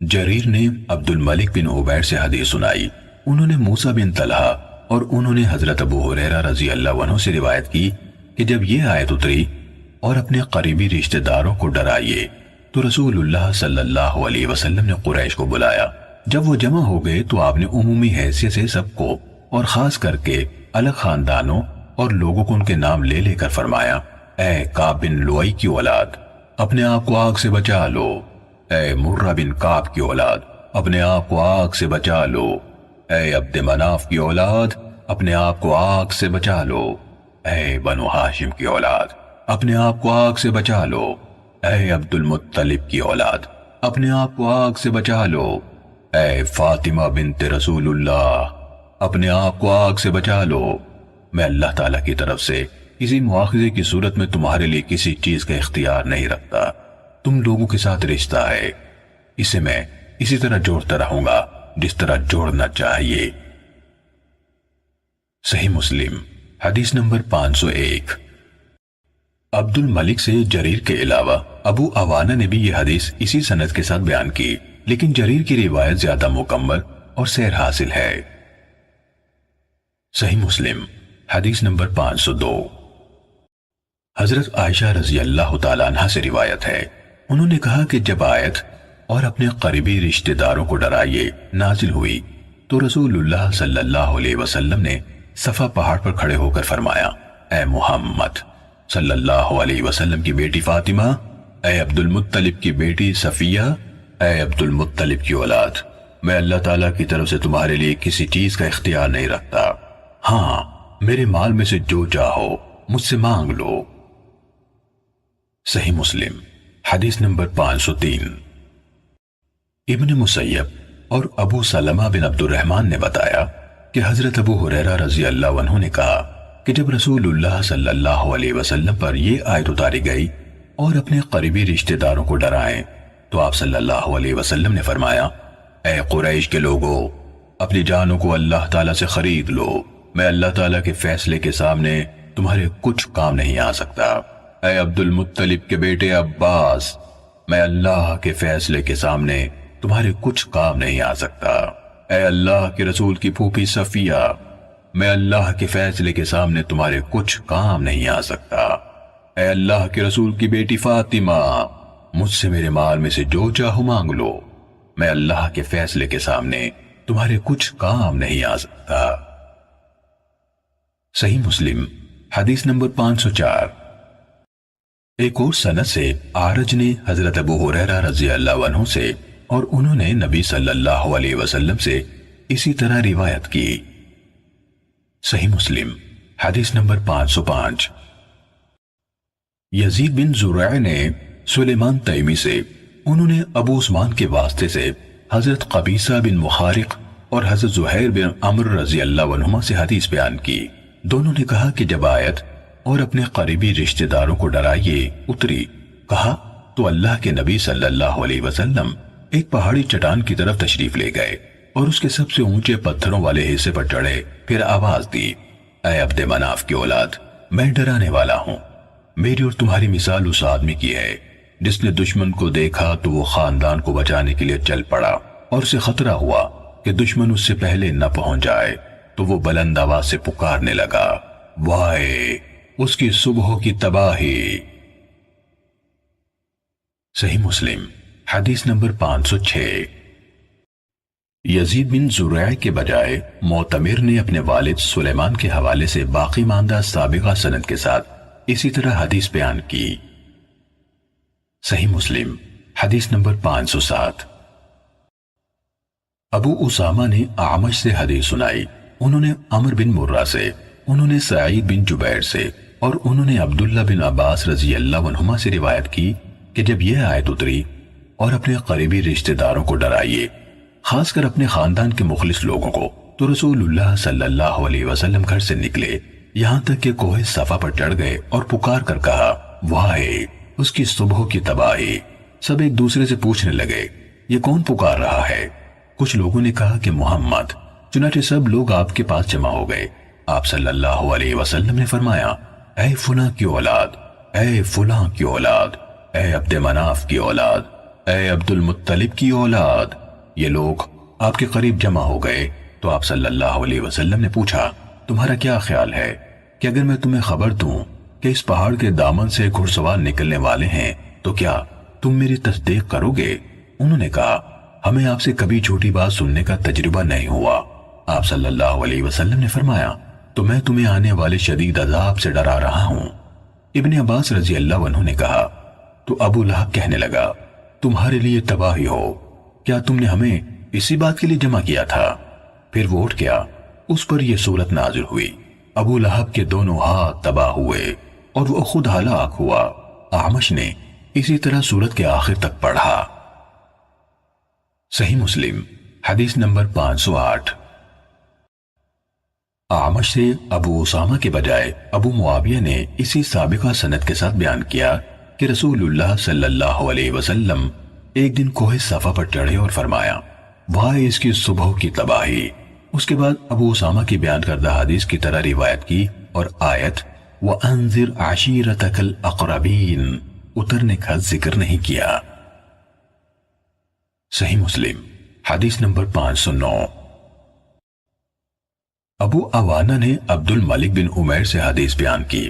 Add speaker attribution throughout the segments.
Speaker 1: جریر نے عبد الملک بن عبیر سے حدیث سنائی، انہوں نے موسیٰ بن طلحہ اور انہوں نے حضرت ابو ہریرہ رضی اللہ عنہ سے روایت کی کہ جب یہ آیت اتری اور اپنے قریبی رشتہ داروں کو ڈرائیے تو رسول اللہ صلی اللہ علیہ وسلم نے قریش کو بلایا۔ جب وہ جمع ہو گئے تو آپ نے عمومی حیثیت سے سب کو اور خاص کر کے الگ خاندانوں اور لوگوں کو ان کے نام لے لے کر فرمایا، اے کعب بن لؤی کی اولاد، اپنے آپ کو آگ سے بچا لو۔ اے مرہ بن کعب کی اولاد، اپنے آپ کو آگ سے بچا لو۔ اے عبد مناف کی اولاد، اپنے آپ کو آگ سے بچا لو۔ اے بنو ہاشم کی اولاد، اپنے آپ کو آگ سے بچا لو۔ اے عبد المطلب کی اولاد، اپنے آپ کو آگ سے بچا لو۔ اے فاطمہ بنت رسول اللہ، اپنے آپ کو آگ سے بچا لو۔ میں اللہ تعالیٰ کی طرف سے کسی مواخذے کی صورت میں تمہارے لیے کسی چیز کا اختیار نہیں رکھتا، تم لوگوں کے ساتھ رشتہ ہے، اسے میں اسی طرح جوڑتا رہوں گا جس طرح جوڑنا چاہیے۔ صحیح مسلم حدیث نمبر 501۔ عبد الملک سے جریر کے علاوہ ابو عوانہ نے بھی یہ حدیث اسی سند کے ساتھ بیان کی، لیکن جریر کی روایت زیادہ مکمل اور سیر حاصل ہے۔ صحیح مسلم حدیث نمبر 502۔ حضرت عائشہ رضی اللہ تعالیٰ عنہ سے روایت ہے، انہوں نے کہا کہ جب آیت اور اپنے قریبی رشتہ داروں کو ڈرائیے نازل ہوئی تو رسول اللہ صلی اللہ علیہ وسلم نے صفا پہاڑ پر کھڑے ہو کر فرمایا، اے محمد صلی اللہ علیہ وسلم کی بیٹی فاطمہ، اے عبد المطلب کی بیٹی صفیہ، اے عبد المطلب کی اولاد، میں اللہ تعالیٰ کی طرف سے تمہارے لیے کسی چیز کا اختیار نہیں رکھتا، ہاں میرے مال میں سے جو چاہو مجھ سے مانگ لو۔ صحیح مسلم حدیث نمبر 503۔ ابن مسیب اور ابو سلمہ بن عبد الرحمن نے بتایا کہ حضرت ابو ہریرہ رضی اللہ عنہ نے کہا کہ جب رسول اللہ صلی اللہ علیہ وسلم پر یہ آیت اتاری گئی اور اپنے قریبی رشتہ داروں کو ڈرائیں تو آپ صلی اللہ علیہ وسلم نے فرمایا، اے قریش کے لوگوں، اپنی جانوں کو اللہ تعالیٰ سے خرید لو، میں اللہ تعالیٰ کے فیصلے کے سامنے تمہارے کچھ کام نہیں آ سکتا۔ اے عبد المطلب کے بیٹے عباس، میں اللہ کے فیصلے کے سامنے تمہارے کچھ کام نہیں آ سکتا۔ اے اللہ کے رسول کی پھوپھی صفیہ، میں اللہ کے فیصلے کے سامنے تمہارے کچھ کام نہیں آ سکتا۔ اے اللہ کے رسول کی بیٹی فاطمہ، مجھ سے میرے مال میں سے جو چاہو مانگ لو، میں اللہ کے فیصلے کے سامنے تمہارے کچھ کام نہیں آ سکتا۔ صحیح مسلم حدیث نمبر 504۔ ایک اور سند سے اعرج نے حضرت ابو ہریرہ رضی اللہ عنہ سے اور انہوں نے نبی صلی اللہ علیہ وسلم سے اسی طرح روایت کی۔ صحیح مسلم حدیث نمبر 505۔ یزید بن زرع نے سلیمان تیمی سے، انہوں نے ابو عثمان کے واسطے سے حضرت قبیصہ بن مخارق اور حضرت زہیر بن عمرو رضی اللہ عنہما سے حدیث بیان کی، دونوں نے کہا کہ جب آیت اور اپنے قریبی رشتہ داروں کو ڈرائیے اتری، کہا تو اللہ کے نبی صلی اللہ علیہ وسلم ایک پہاڑی چٹان کی طرف تشریف لے گئے اور اس کے سب سے اونچے پتھروں والے حصے پر چڑھے، پھر آواز دی، اے عبد مناف کی اولاد، میں ڈرانے والا ہوں، میری اور تمہاری مثال اس آدمی کی ہے جس نے دشمن کو دیکھا تو وہ خاندان کو بچانے کے لیے چل پڑا اور اسے خطرہ ہوا کہ دشمن اس سے پہلے نہ پہنچ جائے تو وہ بلند آواز سے پکارنے لگا، وائے اس کی صبح کی تباہی۔ صحیح مسلم حدیث نمبر 506۔ یزید بن زرع کے بجائے معتمر نے اپنے والد سلیمان کے حوالے سے باقی ماندہ سابقہ سند کے ساتھ اسی طرح حدیث بیان کی۔ صحیح مسلم حدیث نمبر 507۔ ابو اسامہ نے اعمش سے حدیث سنائی، انہوں نے عمر بن مرہ سے، انہوں نے سعید بن جبیر سے اور انہوں نے عبداللہ بن عباس رضی اللہ عنہما سے روایت کی کہ جب یہ آیت اتری اور اپنے قریبی رشتہ داروں کو ڈرائیے، خاص کر اپنے خاندان کے مخلص لوگوں کو، تو رسول اللہ صلی اللہ علیہ وسلم گھر سے نکلے یہاں تک کہ کوہ صفا پر چڑھ گئے اور پکار کر کہا، وائے اس کی صبح کی تباہی۔ سب ایک دوسرے سے پوچھنے لگے، یہ کون پکار رہا ہے؟ کچھ لوگوں نے کہا کہ محمد۔ چنانچہ سب لوگ آپ کے پاس جمع ہو گئے۔ آپ صلی اللہ علیہ وسلم نے فرمایا، اے فلاں کی اولاد، اے فلاں کی اولاد، اے عبد مناف کی اولاد، اے عبد المطلب کی اولاد، یہ لوگ آپ کے قریب جمع ہو گئے تو آپ صلی اللہ علیہ وسلم نے پوچھا، تمہارا کیا خیال ہے کہ اگر میں تمہیں خبر دوں کہ اس پہاڑ کے دامن سے گھڑ سوار نکلنے والے ہیں تو کیا تم میری تصدیق کرو گے؟ انہوں نے کہا، ہمیں آپ سے کبھی جھوٹی بات سننے کا تجربہ نہیں ہوا۔ آپ صلی اللہ علیہ وسلم نے فرمایا، تو میں تمہیں آنے والے شدید عذاب سے ڈرا رہا ہوں۔ ابن عباس رضی اللہ عنہ نے کہا، تو ابو لہب کہنے لگا، تمہارے لیے تباہی ہو، کیا تم نے ہمیں اسی بات کے لیے جمع کیا تھا؟ پھر وہ اٹھ گیا، اس پر یہ سورت نازل ہوئی، ابو لہب کے دونوں ہاتھ تباہ ہوئے اور وہ خود ہلاک ہوا۔ اعمش نے اسی طرح سورت کے آخر تک پڑھا۔ صحیح مسلم حدیث نمبر 508۔ اعمش سے ابو اسامہ کے بجائے ابو معاویہ نے اسی سابقہ سند کے ساتھ بیان کیا کہ رسول اللہ صلی اللہ علیہ وسلم ایک دن کوہ صفا پر چڑھے اور فرمایا، وائے اس کی صبح کی تباہی۔ اس کے بعد ابو اسامہ کی بیان کردہ حدیث کی طرح روایت کی اور آیت وَأَنذِرْ عَشِيرَتَكَ الْأَقْرَبِينَ اترنے کا ذکر نہیں کیا۔ صحیح مسلم حدیث نمبر 509۔ ابو عوانہ نے عبد الملک بن عمیر سے حدیث بیان کی،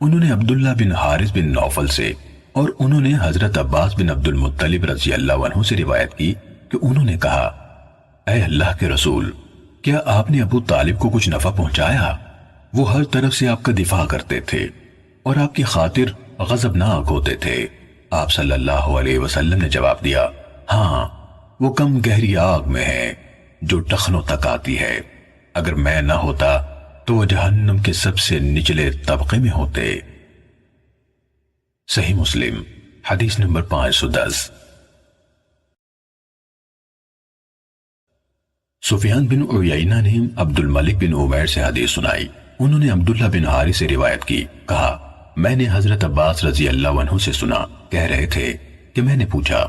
Speaker 1: انہوں نے عبداللہ بن حارث بن نوفل سے اور انہوں نے حضرت عباس بن عبد المطلب رضی اللہ عنہ سے روایت کی کہ انہوں نے کہا، اے اللہ کے رسول، کیا آپ نے ابو طالب کو کچھ نفع پہنچایا؟ وہ ہر طرف سے آپ کا دفاع کرتے تھے اور آپ کی خاطر غضبناک ہوتے تھے۔ آپ صلی اللہ علیہ وسلم نے جواب دیا، ہاں، وہ کم گہری آگ میں ہے جو ٹخنوں تک آتی ہے، اگر میں نہ ہوتا تو وہ جہنم کے سب سے نچلے طبقے میں ہوتے۔ صحیح مسلم حدیث نمبر 510۔ سفیان بن عیینہ نے عبد الملک بن عمیر سے حدیث سنائی، انہوں نے عبداللہ بن حارث سے روایت کی، کہا، میں نے حضرت عباس رضی اللہ عنہ سے سنا، کہہ رہے تھے کہ میں نے پوچھا،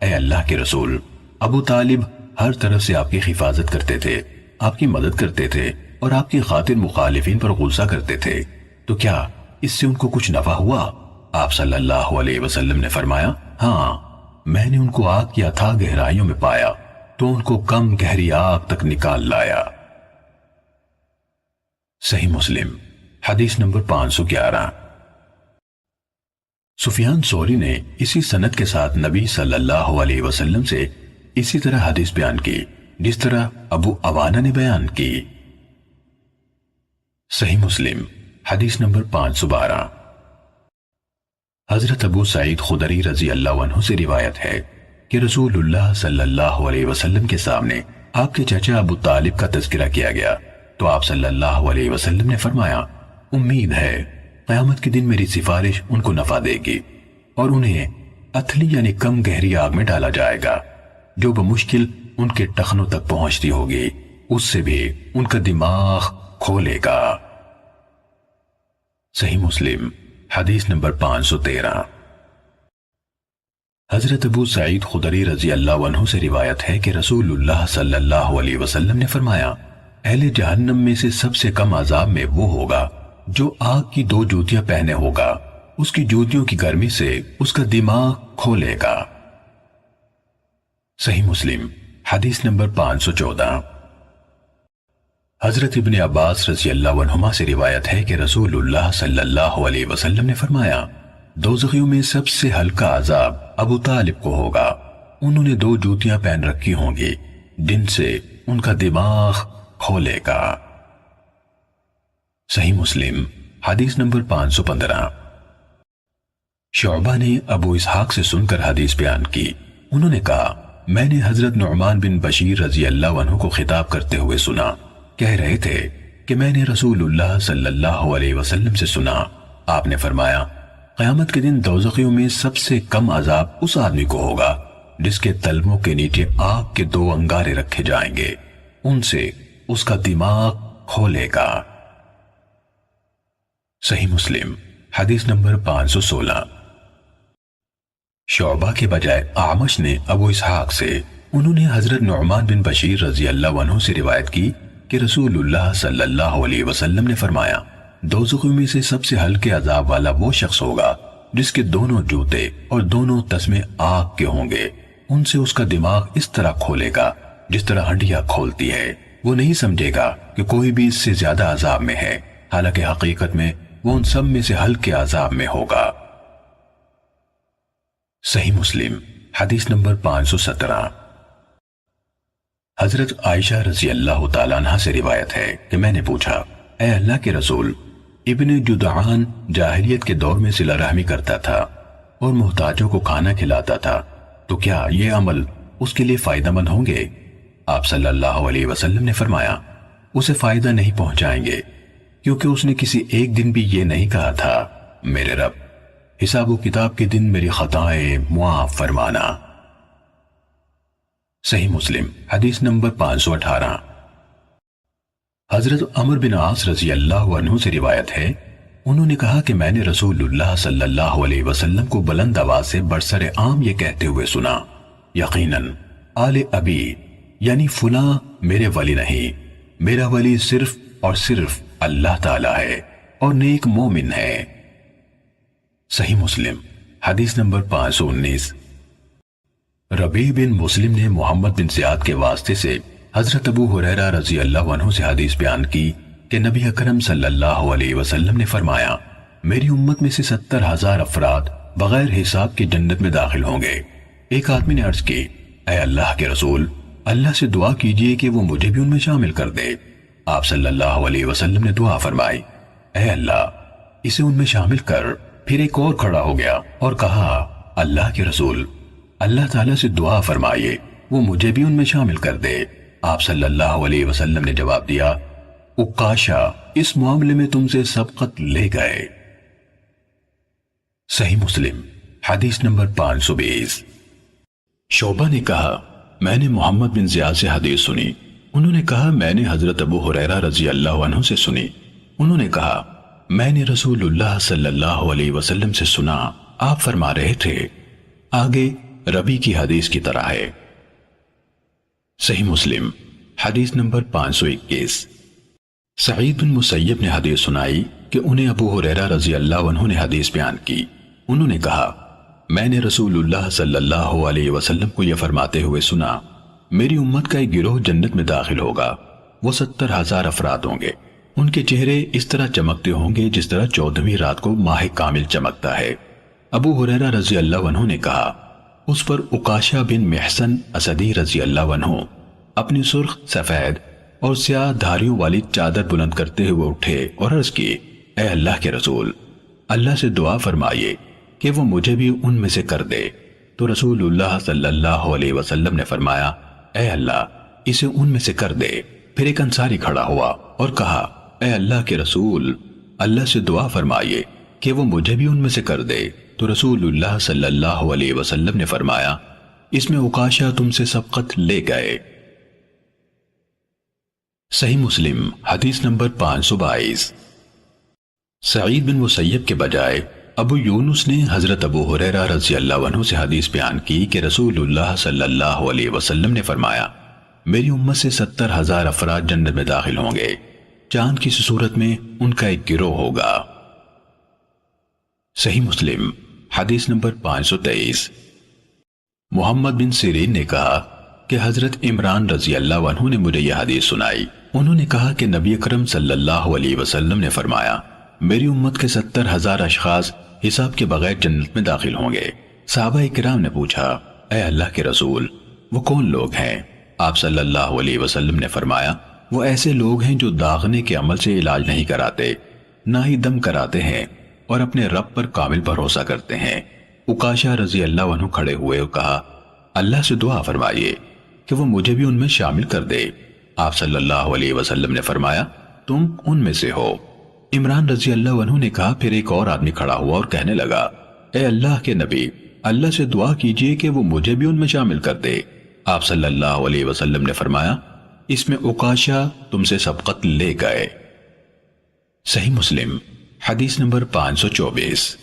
Speaker 1: اے اللہ کے رسول، ابو طالب ہر طرف سے آپ کی حفاظت کرتے تھے، آپ کی مدد کرتے تھے اور آپ کی خاطر مخالفین پر غصہ کرتے تھے، تو کیا اس سے ان کو کچھ نفع ہوا؟ آپ صلی اللہ علیہ وسلم نے فرمایا، ہاں، میں نے ان کو آگ کی اتھاہ گہرائیوں میں پایا تو ان کو کم گہری آگ تک نکال لایا۔ صحیح مسلم حدیث نمبر 511۔ سفیان ثوری نے اسی سند کے ساتھ نبی صلی اللہ علیہ وسلم سے اسی طرح حدیث بیان کی جس طرح ابو عوانہ نے بیان کی۔ صحیح مسلم حدیث نمبر 512۔ حضرت ابو سعید خدری رضی اللہ عنہ سے روایت ہے کہ رسول اللہ صلی اللہ علیہ وسلم کے سامنے آپ کے چچا ابو طالب کا تذکرہ کیا گیا تو آپ صلی اللہ علیہ وسلم نے فرمایا، امید ہے قیامت کے دن میری سفارش ان کو نفع دے گی اور انہیں اتھلی یعنی کم گہری آگ میں ڈالا جائے گا جو بمشکل ان کے ٹخنوں تک پہنچتی ہوگی، اس سے بھی ان کا دماغ کھولے گا۔ صحیح مسلم حدیث نمبر 513۔ حضرت ابو سعید خدری رضی اللہ عنہ سے روایت ہے کہ رسول اللہ صلی اللہ علیہ وسلم نے فرمایا، اہل جہنم میں سے سب سے کم عذاب میں وہ ہوگا جو آگ کی 2 جوتیاں پہنے ہوگا، اس کی جوتیوں کی گرمی سے اس کا دماغ کھولے گا۔ صحیح مسلم حدیث نمبر 514۔ حضرت ابن عباس رضی اللہ عنہما سے روایت ہے کہ رسول اللہ صلی اللہ علیہ وسلم نے فرمایا، دوزخیوں میں سب سے ہلکا عذاب ابو طالب کو ہوگا، انہوں نے 2 جوتیاں پہن رکھی ہوں گی جن سے ان کا دماغ کھولے گا۔ صحیح مسلم حدیث نمبر 515۔ شعبہ نے ابو اسحاق سے سن کر حدیث بیان کی، انہوں نے کہا، میں نے حضرت نعمان بن بشیر رضی اللہ عنہ کو خطاب کرتے ہوئے سنا، کہہ رہے تھے کہ میں نے رسول اللہ صلی اللہ علیہ وسلم سے سنا، آپ نے فرمایا، قیامت کے دن دوزخیوں میں سب سے کم عذاب اس آدمی کو ہوگا جس کے تلموں کے نیچے آگ کے 2 انگارے رکھے جائیں گے، ان سے اس کا دماغ کھولے گا۔ صحیح مسلم حدیث نمبر 516۔ شعبہ کے بجائے اعمش نے ابو اسحاق سے، انہوں نے حضرت نعمان بن بشیر رضی اللہ عنہ سے روایت کی کہ رسول اللہ صلی اللہ علیہ وسلم نے فرمایا، دوزخ میں سے سب سے ہلکے عذاب والا وہ شخص ہوگا جس کے دونوں جوتے اور دونوں تسمے آگ کے ہوں گے، ان سے اس کا دماغ اس طرح کھولے گا جس طرح ہڈیاں کھولتی ہے۔ وہ نہیں سمجھے گا کہ کوئی بھی اس سے زیادہ عذاب میں ہے، حالانکہ حقیقت میں وہ ان سب میں سے ہلکے عذاب میں ہوگا۔ صحیح مسلم حدیث نمبر 517۔ حضرت عائشہ رضی اللہ تعالیٰ عنہ سے روایت ہے کہ میں نے پوچھا، اے اللہ کے رسول، ابن جدعان جاہلیت کے دور میں صلہ رحمی کرتا تھا اور محتاجوں کو کھانا کھلاتا تھا، تو کیا یہ عمل اس کے لیے فائدہ مند ہوں گے؟ آپ صلی اللہ علیہ وسلم نے فرمایا، اسے فائدہ نہیں پہنچائیں گے، کیونکہ اس نے کسی ایک دن بھی یہ نہیں کہا تھا، میرے رب حساب و کتاب کے دن میری خطائیں معاف فرمانا۔ صحیح مسلم حدیث نمبر 518۔ حضرت عمر بن عاص رضی اللہ عنہ سے روایت ہے، انہوں نے کہا کہ میں نے رسول اللہ صلی اللہ علیہ وسلم کو بلند آواز سے برسر عام یہ کہتے ہوئے سنا، یقیناً آل ابی یعنی فلاں میرے ولی نہیں، میرا ولی صرف اور صرف اللہ تعالی ہے اور نیک مومن ہے۔ صحیح مسلم حدیث نمبر 519۔ ربیع بن مسلم نے محمد بن زیاد کے واسطے سے حضرت ابو ہریرہ رضی اللہ عنہ سے حدیث بیان کی کہ نبی اکرم صلی اللہ علیہ وسلم نے فرمایا، میری امت میں سے 70,000 افراد بغیر حساب کے جنت میں داخل ہوں گے۔ ایک آدمی نے عرض کی، اے اللہ کے رسول، اللہ سے دعا کیجئے کہ وہ مجھے بھی ان میں شامل کر دے۔ آپ صلی اللہ علیہ وسلم نے دعا فرمائی، اے اللہ اسے ان میں شامل کر۔ پھر ایک اور کھڑا ہو گیا اور کہا، اللہ کے رسول، اللہ تعالیٰ سے دعا فرمائیے وہ مجھے بھی ان میں شامل کر دے۔ آپ صلی اللہ علیہ وسلم نے جواب دیا، اقاشا اس معاملے میں تم سے سبقت لے گئے۔ صحیح مسلم حدیث نمبر 520۔ شعبہ نے کہا، میں نے محمد بن زیاد سے حدیث سنی، انہوں نے کہا میں نے حضرت ابو ہریرہ رضی اللہ عنہ سے سنی، انہوں نے کہا میں نے رسول اللہ صلی اللہ علیہ وسلم سے سنا، آپ فرما رہے تھے، آگے ربی کی حدیث کی طرح ہے۔ صحیح مسلم حدیث نمبر 521۔ سعید بن مسیب نے حدیث سنائی کہ انہیں ابو ہریرہ رضی اللہ عنہ نے حدیث بیان کی، انہوں نے کہا میں نے رسول اللہ صلی اللہ علیہ وسلم کو یہ فرماتے ہوئے سنا، میری امت کا ایک گروہ جنت میں داخل ہوگا، وہ 70,000 افراد ہوں گے، ان کے چہرے اس طرح چمکتے ہوں گے جس طرح 14ویں رات کو ماہ کامل چمکتا ہے۔ ابو ہریرہ رضی اللہ عنہ نے کہا، اس پر عکاشہ بن محسن اسدی رضی اللہ عنہ اپنی سرخ سفید اور سیاہ دھاریوں والی چادر بلند کرتے ہوئے اٹھے اور عرض کی، اے اللہ کے رسول، اللہ سے دعا فرمائیے کہ وہ مجھے بھی ان میں سے کر دے۔ تو رسول اللہ صلی اللہ علیہ وسلم نے فرمایا، اے اللہ اسے ان میں سے کر دے۔ پھر ایک انصاری کھڑا ہوا اور کہا، اے اللہ کے رسول، اللہ سے دعا فرمائیے کہ وہ مجھے بھی ان میں سے کر دے۔ تو رسول اللہ صلی اللہ علیہ وسلم نے فرمایا، اس میں عکاشہ تم سے سبقت لے گئے۔ صحیح مسلم حدیث نمبر 522۔ سعید بن مسیب کے بجائے ابو یونس نے حضرت ابو ہریرہ رضی اللہ عنہ سے حدیث بیان کی کہ رسول اللہ صلی اللہ علیہ وسلم نے فرمایا، میری امت سے 70,000 افراد جنت میں داخل ہوں گے، چاند کی صورت میں ان کا ایک گروہ ہوگا۔ صحیح مسلم حدیث نمبر 523۔ محمد بن سیرین نے کہا کہ حضرت عمران رضی اللہ عنہ نے مجھے یہ حدیث سنائی، انہوں نے کہا کہ نبی اکرم صلی اللہ علیہ وسلم نے فرمایا، میری امت کے 70,000 اشخاص حساب کے بغیر جنت میں داخل ہوں گے۔ صحابہ کرام نے پوچھا، اے اللہ کے رسول، وہ کون لوگ ہیں؟ آپ صلی اللہ علیہ وسلم نے فرمایا، وہ ایسے لوگ ہیں جو داغنے کے عمل سے علاج نہیں کراتے، نہ ہی دم کراتے ہیں، اور اپنے رب پر کامل بھروسہ کرتے ہیں۔ عکاشہ رضی اللہ عنہ کھڑے ہوئے اور کہا، اللہ سے دعا فرمائیے کہ وہ مجھے بھی ان میں شامل کر دے۔ آپ صلی اللہ علیہ وسلم نے فرمایا، تم ان میں سے ہو۔ عمران رضی اللہ عنہ نے کہا، پھر ایک اور آدمی کھڑا ہوا اور کہنے لگا، اے اللہ کے نبی، اللہ سے دعا کیجئے کہ وہ مجھے بھی ان میں شامل کر دے۔ آپ صلی اللہ علیہ وسلم نے فرمایا، اس میں عکاشہ تم سے سبقت لے گئے۔ صحیح مسلم حدیث نمبر 524۔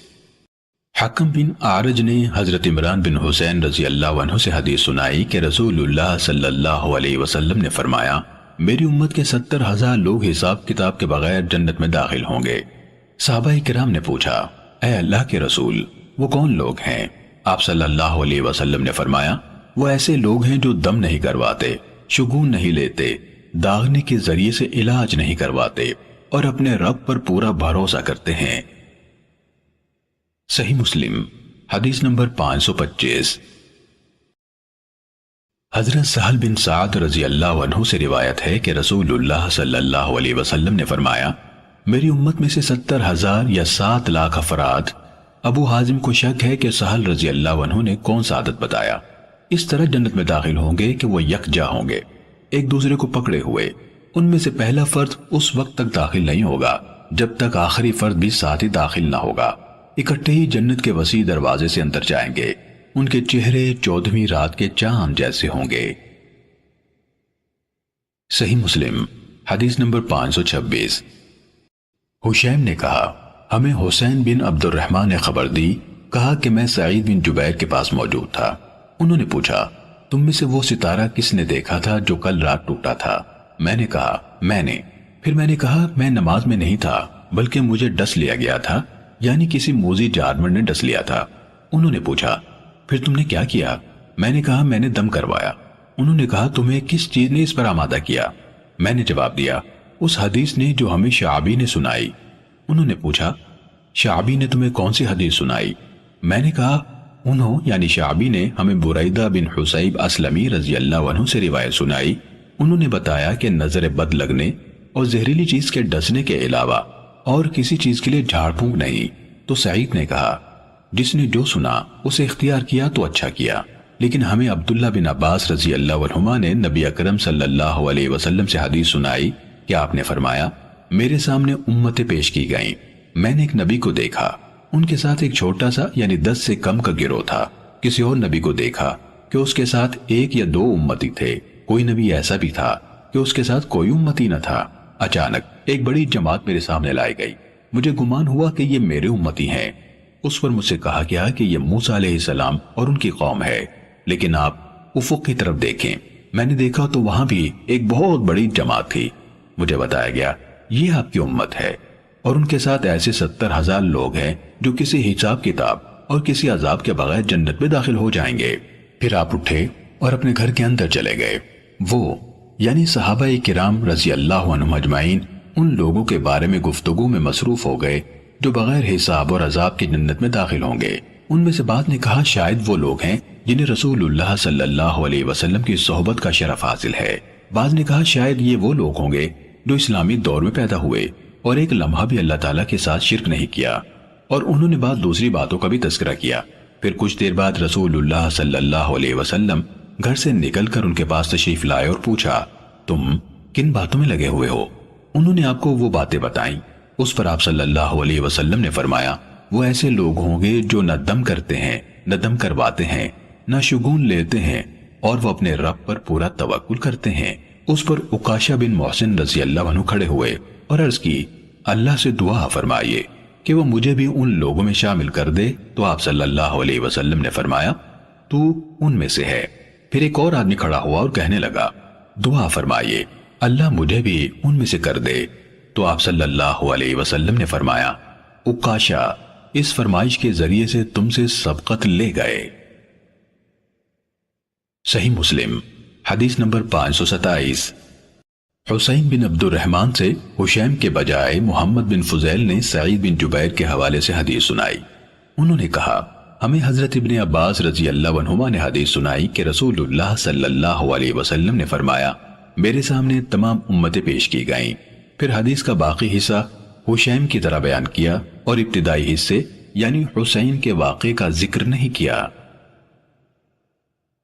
Speaker 1: حکم بن اعرج نے حضرت عمران بن حسین رضی اللہ عنہ سے حدیث سنائی کہ رسول اللہ صلی اللہ علیہ وسلم نے فرمایا، میری امت کے 70,000 لوگ حساب کتاب کے بغیر جنت میں داخل ہوں گے۔ صحابہ کرام نے پوچھا، اے اللہ کے رسول، وہ کون لوگ ہیں؟ آپ صلی اللہ علیہ وسلم نے فرمایا وہ ایسے لوگ ہیں جو دم نہیں کرواتے، شگون نہیں لیتے، داغنے کے ذریعے سے علاج نہیں کرواتے اور اپنے رب پر پورا بھروسہ کرتے ہیں۔ صحیح مسلم حدیث نمبر 525۔ حضرت سہل بن سعد رضی اللہ عنہ سے روایت ہے کہ رسول اللہ صلی اللہ علیہ وسلم نے فرمایا میری امت میں سے 70,000 یا 7 لاکھ افراد، ابو حازم کو شک ہے کہ سہل رضی اللہ عنہ نے کون سا عدد بتایا، اس طرح جنت میں داخل ہوں گے کہ وہ یکجا ہوں گے، ایک دوسرے کو پکڑے ہوئے۔ ان میں سے پہلا فرد اس وقت تک داخل نہیں ہوگا جب تک آخری فرد بھی ساتھ ہی داخل نہ ہوگا، اکٹھے ہی جنت کے وسیع دروازے سے اندر جائیں گے، ان کے چہرے 14ویں رات کے چاند جیسے ہوں گے۔ صحیح مسلم حدیث نمبر 526۔ حشیم نے کہا ہمیں حسین بن عبد الرحمن نے خبر دی، کہا کہ میں سعید بن جبیر کے پاس موجود تھا۔ انہوں نے پوچھا تم میں سے وہ ستارہ کس نے دیکھا تھا جو کل رات ٹوٹا تھا؟ میں نے کہا میں نے۔ پھر میں نے کہا میں نماز میں نہیں تھا بلکہ مجھے ڈس لیا گیا تھا، یعنی کسی موذی جانور نے ڈس لیا تھا۔ انہوں نے پوچھا پھر تم نے کیا کیا؟ میں نے کہا میں نے دم کروایا۔ انہوں نے کہا تمہیں کس چیز نے اس پر آمادہ کیا؟ میں نے جواب دیا اس حدیث نے جو ہمیں شعبی نے سنائی۔ انہوں نے پوچھا شعبی نے تمہیں کون سی حدیث سنائی؟ میں نے کہا انہوں یعنی شعبی نے ہمیں بریدہ بن حسیب اسلمی رضی اللہ عنہ سے روایت سنائی۔ انہوں نے بتایا کہ نظر بد لگنے اور زہریلی چیز کے ڈسنے کے علاوہ اور کسی چیز کے لیے جھاڑ پھونک نہیں۔ تو سعید نے کہا جس نے جو سنا اسے اختیار کیا تو اچھا کیا، لیکن ہمیں عبداللہ بن عباس رضی اللہ عنہما نے نبی اکرم صلی اللہ علیہ وسلم سے حدیث سنائی کہ آپ نے فرمایا میرے سامنے امتیں پیش کی گئیں، میں نے ایک نبی کو دیکھا، ان کے ساتھ ایک چھوٹا سا یعنی 10 سے کم کا گروہ تھا۔ کسی اور نبی کو دیکھا کہ اس کے ساتھ 1 یا 2 امتی تھے، کوئی نبی ایسا بھی تھا کہ اس کے ساتھ کوئی امتی نہ تھا۔ اچانک ایک بڑی جماعت میرے سامنے لائی گئی، مجھے گمان ہوا کہ یہ میرے امتی ہیں۔ اس پر مجھ سے کہا گیا کہ یہ موسیٰ علیہ السلام اور ان کی قوم ہے، لیکن آپ افق کی طرف دیکھیں۔ میں نے دیکھا تو وہاں بھی ایک بہت بڑی جماعت تھی۔ مجھے بتایا گیا یہ آپ کی امت ہے اور ان کے ساتھ ایسے 70,000 لوگ ہیں جو کسی حساب کتاب اور کسی عذاب کے بغیر جنت میں داخل ہو جائیں گے۔ پھر آپ اٹھے اور اپنے گھر کے اندر چلے گئے۔ وہ یعنی صحابہ کرام رضی اللہ عنہم اجمعین ان لوگوں کے بارے میں گفتگو میں مصروف ہو گئے جو بغیر حساب اور عذاب کی جنت میں داخل ہوں گے۔ ان میں سے بعض نے کہا شاید وہ لوگ ہیں جنہیں رسول اللہ صلی اللہ علیہ وسلم کی صحبت کا شرف حاصل ہے۔ بعض نے کہا شاید یہ وہ لوگ ہوں گے جو اسلامی دور میں پیدا ہوئے اور ایک لمحہ بھی اللہ تعالیٰ کے ساتھ شرک نہیں کیا، اور انہوں نے بعض دوسری باتوں کا بھی تذکرہ کیا۔ پھر کچھ دیر بعد رسول اللہ صلی اللہ علیہ وسلم گھر سے نکل کر ان کے پاس تشریف لائے اور پوچھا تم کن باتوں میں لگے ہوئے ہو؟ انہوں نے آپ کو وہ باتیں بتائیں۔ اس پر آپ صلی اللہ علیہ وسلم نے فرمایا وہ ایسے لوگ ہوں گے جو نہ دم کرتے ہیں نہ دم کرواتے ہیں نہ شگون لیتے ہیں اور وہ اپنے رب پر پورا توکل کرتے ہیں۔ اس پر عکاشہ بن محسن رضی اللہ عنہ کھڑے ہوئے اور عرض کی اللہ سے دعا فرمائیے کہ وہ مجھے بھی ان لوگوں میں شامل کر دے۔ تو آپ صلی اللہ علیہ وسلم نے فرمایا تو ان میں سے ہے۔ پھر ایک اور آدمی کھڑا ہوا اور کہنے لگا دعا فرمائیے اللہ مجھے بھی ان میں سے کر دے۔ تو آپ صلی اللہ علیہ وسلم نے فرمایا عکاشہ اس فرمائش کے ذریعے سے تم سے سبقت لے گئے۔ صحیح مسلم حدیث نمبر 527۔ حسین بن عبد الرحمن سے حشیم کے بجائے محمد بن فضیل نے سعید بن جبیر کے حوالے سے حدیث سنائی۔ انہوں نے کہا ہمیں حضرت ابن عباس رضی اللہ عنہما نے حدیث سنائی کہ رسول اللہ صلی اللہ علیہ وسلم نے فرمایا میرے سامنے تمام امتیں پیش کی گئیں۔ پھر حدیث کا باقی حصہ حشیم کی طرح بیان کیا اور ابتدائی حصے یعنی حسین کے واقعے کا ذکر نہیں کیا۔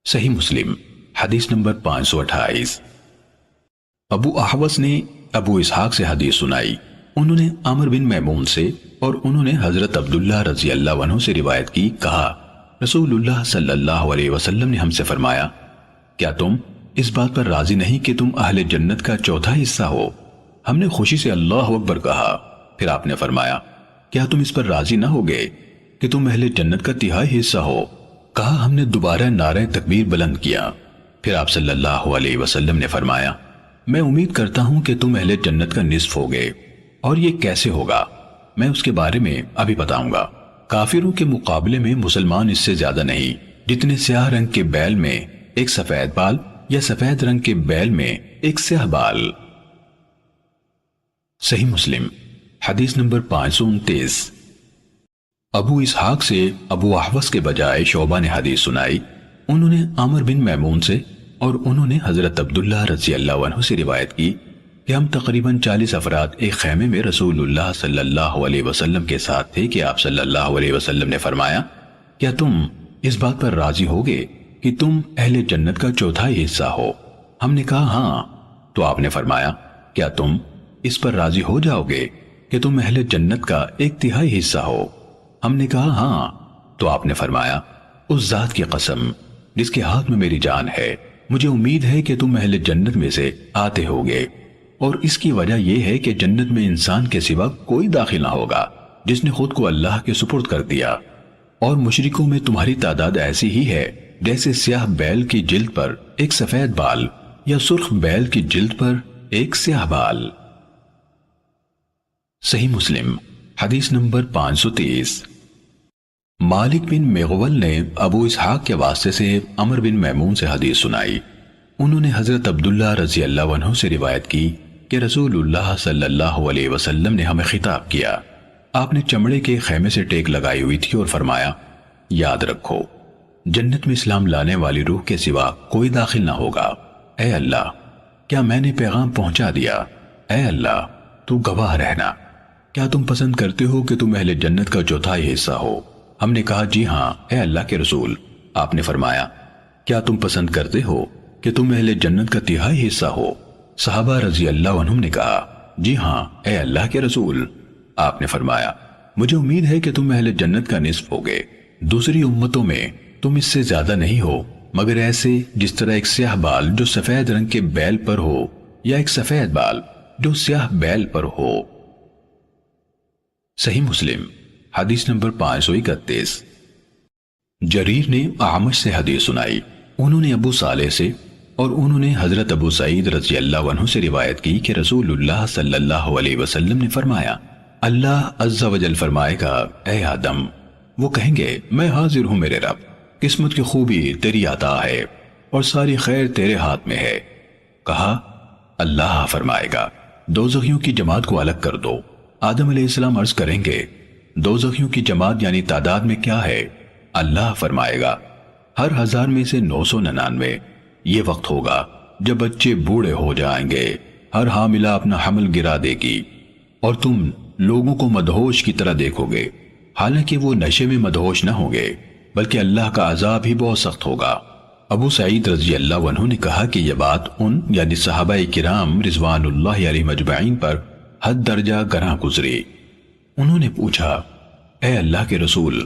Speaker 1: صحیح مسلم حدیث نمبر 528۔ ابو احوص نے ابو اسحاق سے حدیث سنائی، انہوں نے عامر بن میمون سے اور انہوں نے حضرت عبداللہ رضی اللہ عنہ سے روایت کی، کہا رسول اللہ صلی اللہ علیہ وسلم نے ہم سے فرمایا کیا تم اس بات پر راضی نہیں کہ تم اہل جنت کا چوتھا حصہ ہو؟ ہم نے خوشی سے اللہ اکبر کہا۔ پھر آپ نے فرمایا کیا تم اس پر راضی نہ ہوگے کہ تم اہل جنت کا تہائی حصہ ہو؟ کہا ہم نے دوبارہ نعرہ تکبیر بلند کیا۔ پھر آپ صلی اللہ علیہ وسلم نے فرمایا میں امید کرتا ہوں کہ تم اہل جنت کا نصف ہوگے، اور یہ کیسے ہوگا میں اس کے بارے میں ابھی بتاؤں گا۔ کافروں کے مقابلے میں مسلمان اس سے زیادہ نہیں جتنے سیاہ رنگ کے بیل میں ایک سفید بال یا سفید رنگ کے بیل میں ایک سیاہ بال۔ صحیح مسلم حدیث نمبر 529۔ ابو اسحاق سے ابو احوص کے بجائے شعبہ نے حدیث سنائی، انہوں نے عامر بن میمون سے اور انہوں نے حضرت عبداللہ رضی اللہ عنہ سے روایت کی کہ ہم تقریباً 40 افراد ایک خیمے میں رسول اللہ صلی اللہ علیہ وسلم کے ساتھ تھے کہ آپ صلی اللہ علیہ وسلم نے فرمایا، کیا تم اس بات پر راضی ہوگے کہ تم اہل جنت کا چوتھائی حصہ ہو؟ ہم نے کہا ہاں۔ تو آپ نے فرمایا، کیا تم اس پر راضی ہو جاؤ گے کہ تم اہل جنت کا 1/3 حصہ ہو؟ ہم نے کہا ہاں۔ تو آپ نے فرمایا، اس ذات کی قسم جس کے ہاتھ میں میری جان ہے، مجھے امید ہے کہ تم اہل جنت میں سے آتے ہوگے، اور اس کی وجہ یہ ہے کہ جنت میں انسان کے سوا کوئی داخل نہ ہوگا جس نے خود کو اللہ کے سپرد کر دیا، اور مشرکوں میں تمہاری تعداد ایسی ہی ہے جیسے سیاہ بیل کی جلد پر ایک سفید بال یا سرخ بیل کی جلد پر ایک سیاہ بال۔ صحیح مسلم حدیث نمبر 530۔ مالک بن مغول نے ابو اسحاق کے واسطے سے عمر بن میمون سے حدیث سنائی، انہوں نے حضرت عبداللہ رضی اللہ عنہ سے روایت کی کہ رسول اللہ صلی اللہ علیہ وسلم نے ہمیں خطاب کیا۔ آپ نے چمڑے کے خیمے سے ٹیک لگائی ہوئی تھی اور فرمایا، یاد رکھو جنت میں اسلام لانے والی روح کے سوا کوئی داخل نہ ہوگا۔ اے اللہ، کیا میں نے پیغام پہنچا دیا؟ اے اللہ، تو گواہ رہنا۔ کیا تم پسند کرتے ہو کہ تم اہل جنت کا چوتھائی حصہ ہو؟ ہم نے کہا جی ہاں اے اللہ کے رسول۔ آپ نے فرمایا، کیا تم پسند کرتے ہو کہ تم اہل جنت کا 1/3 حصہ ہو؟ صحابہ رضی اللہ عنہم نے کہا جی ہاں اے اللہ کے رسول۔ آپ نے فرمایا، مجھے امید ہے کہ تم اہل جنت کا نصف ہوگے۔ دوسری امتوں میں تم اس سے زیادہ نہیں ہو، مگر ایسے جس طرح ایک سیاہ بال جو سفید رنگ کے بیل پر ہو یا ایک سفید بال جو سیاہ بیل پر ہو۔ صحیح مسلم حدیث نمبر 531۔ جریر نے اعمش سے حدیث سنائی، انہوں نے ابو صالح سے اور انہوں نے حضرت ابو سعید رضی اللہ عنہ سے روایت کی کہ رسول اللہ صلی اللہ علیہ وسلم نے فرمایا، اللہ عز و جل فرمائے گا، اے آدم۔ وہ کہیں گے، میں حاضر ہوں میرے رب، قسمت کی خوبی تیری عطا ہے اور ساری خیر تیرے ہاتھ میں ہے۔ کہا، اللہ فرمائے گا، دوزخیوں کی جماعت کو الگ کر دو۔ آدم علیہ السلام عرض کریں گے، دوزخیوں کی جماعت یعنی تعداد میں کیا ہے؟ اللہ فرمائے گا، ہر 1000 میں سے 999۔ یہ وقت ہوگا جب بچے بوڑھے ہو جائیں گے، ہر حاملہ اپنا حمل گرا دے گی، اور تم لوگوں کو مدہوش کی طرح دیکھو گے، حالانکہ وہ نشے میں مدہوش نہ ہوں گے، بلکہ اللہ کا عذاب ہی بہت سخت ہوگا۔ ابو سعید رضی اللہ عنہ نے کہا کہ یہ بات ان یعنی صحابہ کرام رضوان اللہ علیہ مجمعین پر حد درجہ گراں گزری۔ انہوں نے پوچھا، اے اللہ کے رسول،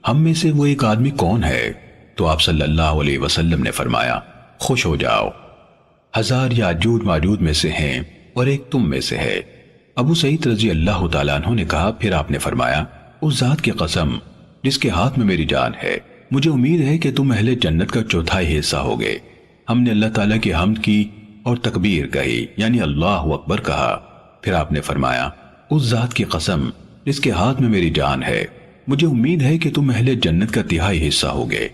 Speaker 1: ہم میں سے وہ ایک آدمی کون ہے؟ تو آپ صلی اللہ علیہ وسلم نے فرمایا، خوش ہو جاؤ، 1000 یاجوج ماجوج میں سے ہیں اور ایک تم میں سے ہے۔ ابو سعید رضی اللہ تعالیٰ عنہ نے کہا، پھر آپ نے فرمایا، اس ذات کی قسم جس کے ہاتھ میں میری جان ہے، مجھے امید ہے کہ تم اہل جنت کا چوتھائی حصہ ہوگے۔ ہم نے اللہ تعالیٰ کی حمد کی اور تکبیر کہی یعنی اللہ اکبر کہا۔ پھر آپ نے فرمایا، اس ذات کی قسم جس کے ہاتھ میں میری جان ہے، مجھے امید ہے کہ تم اہل جنت کا 1/3 حصہ ہوگے۔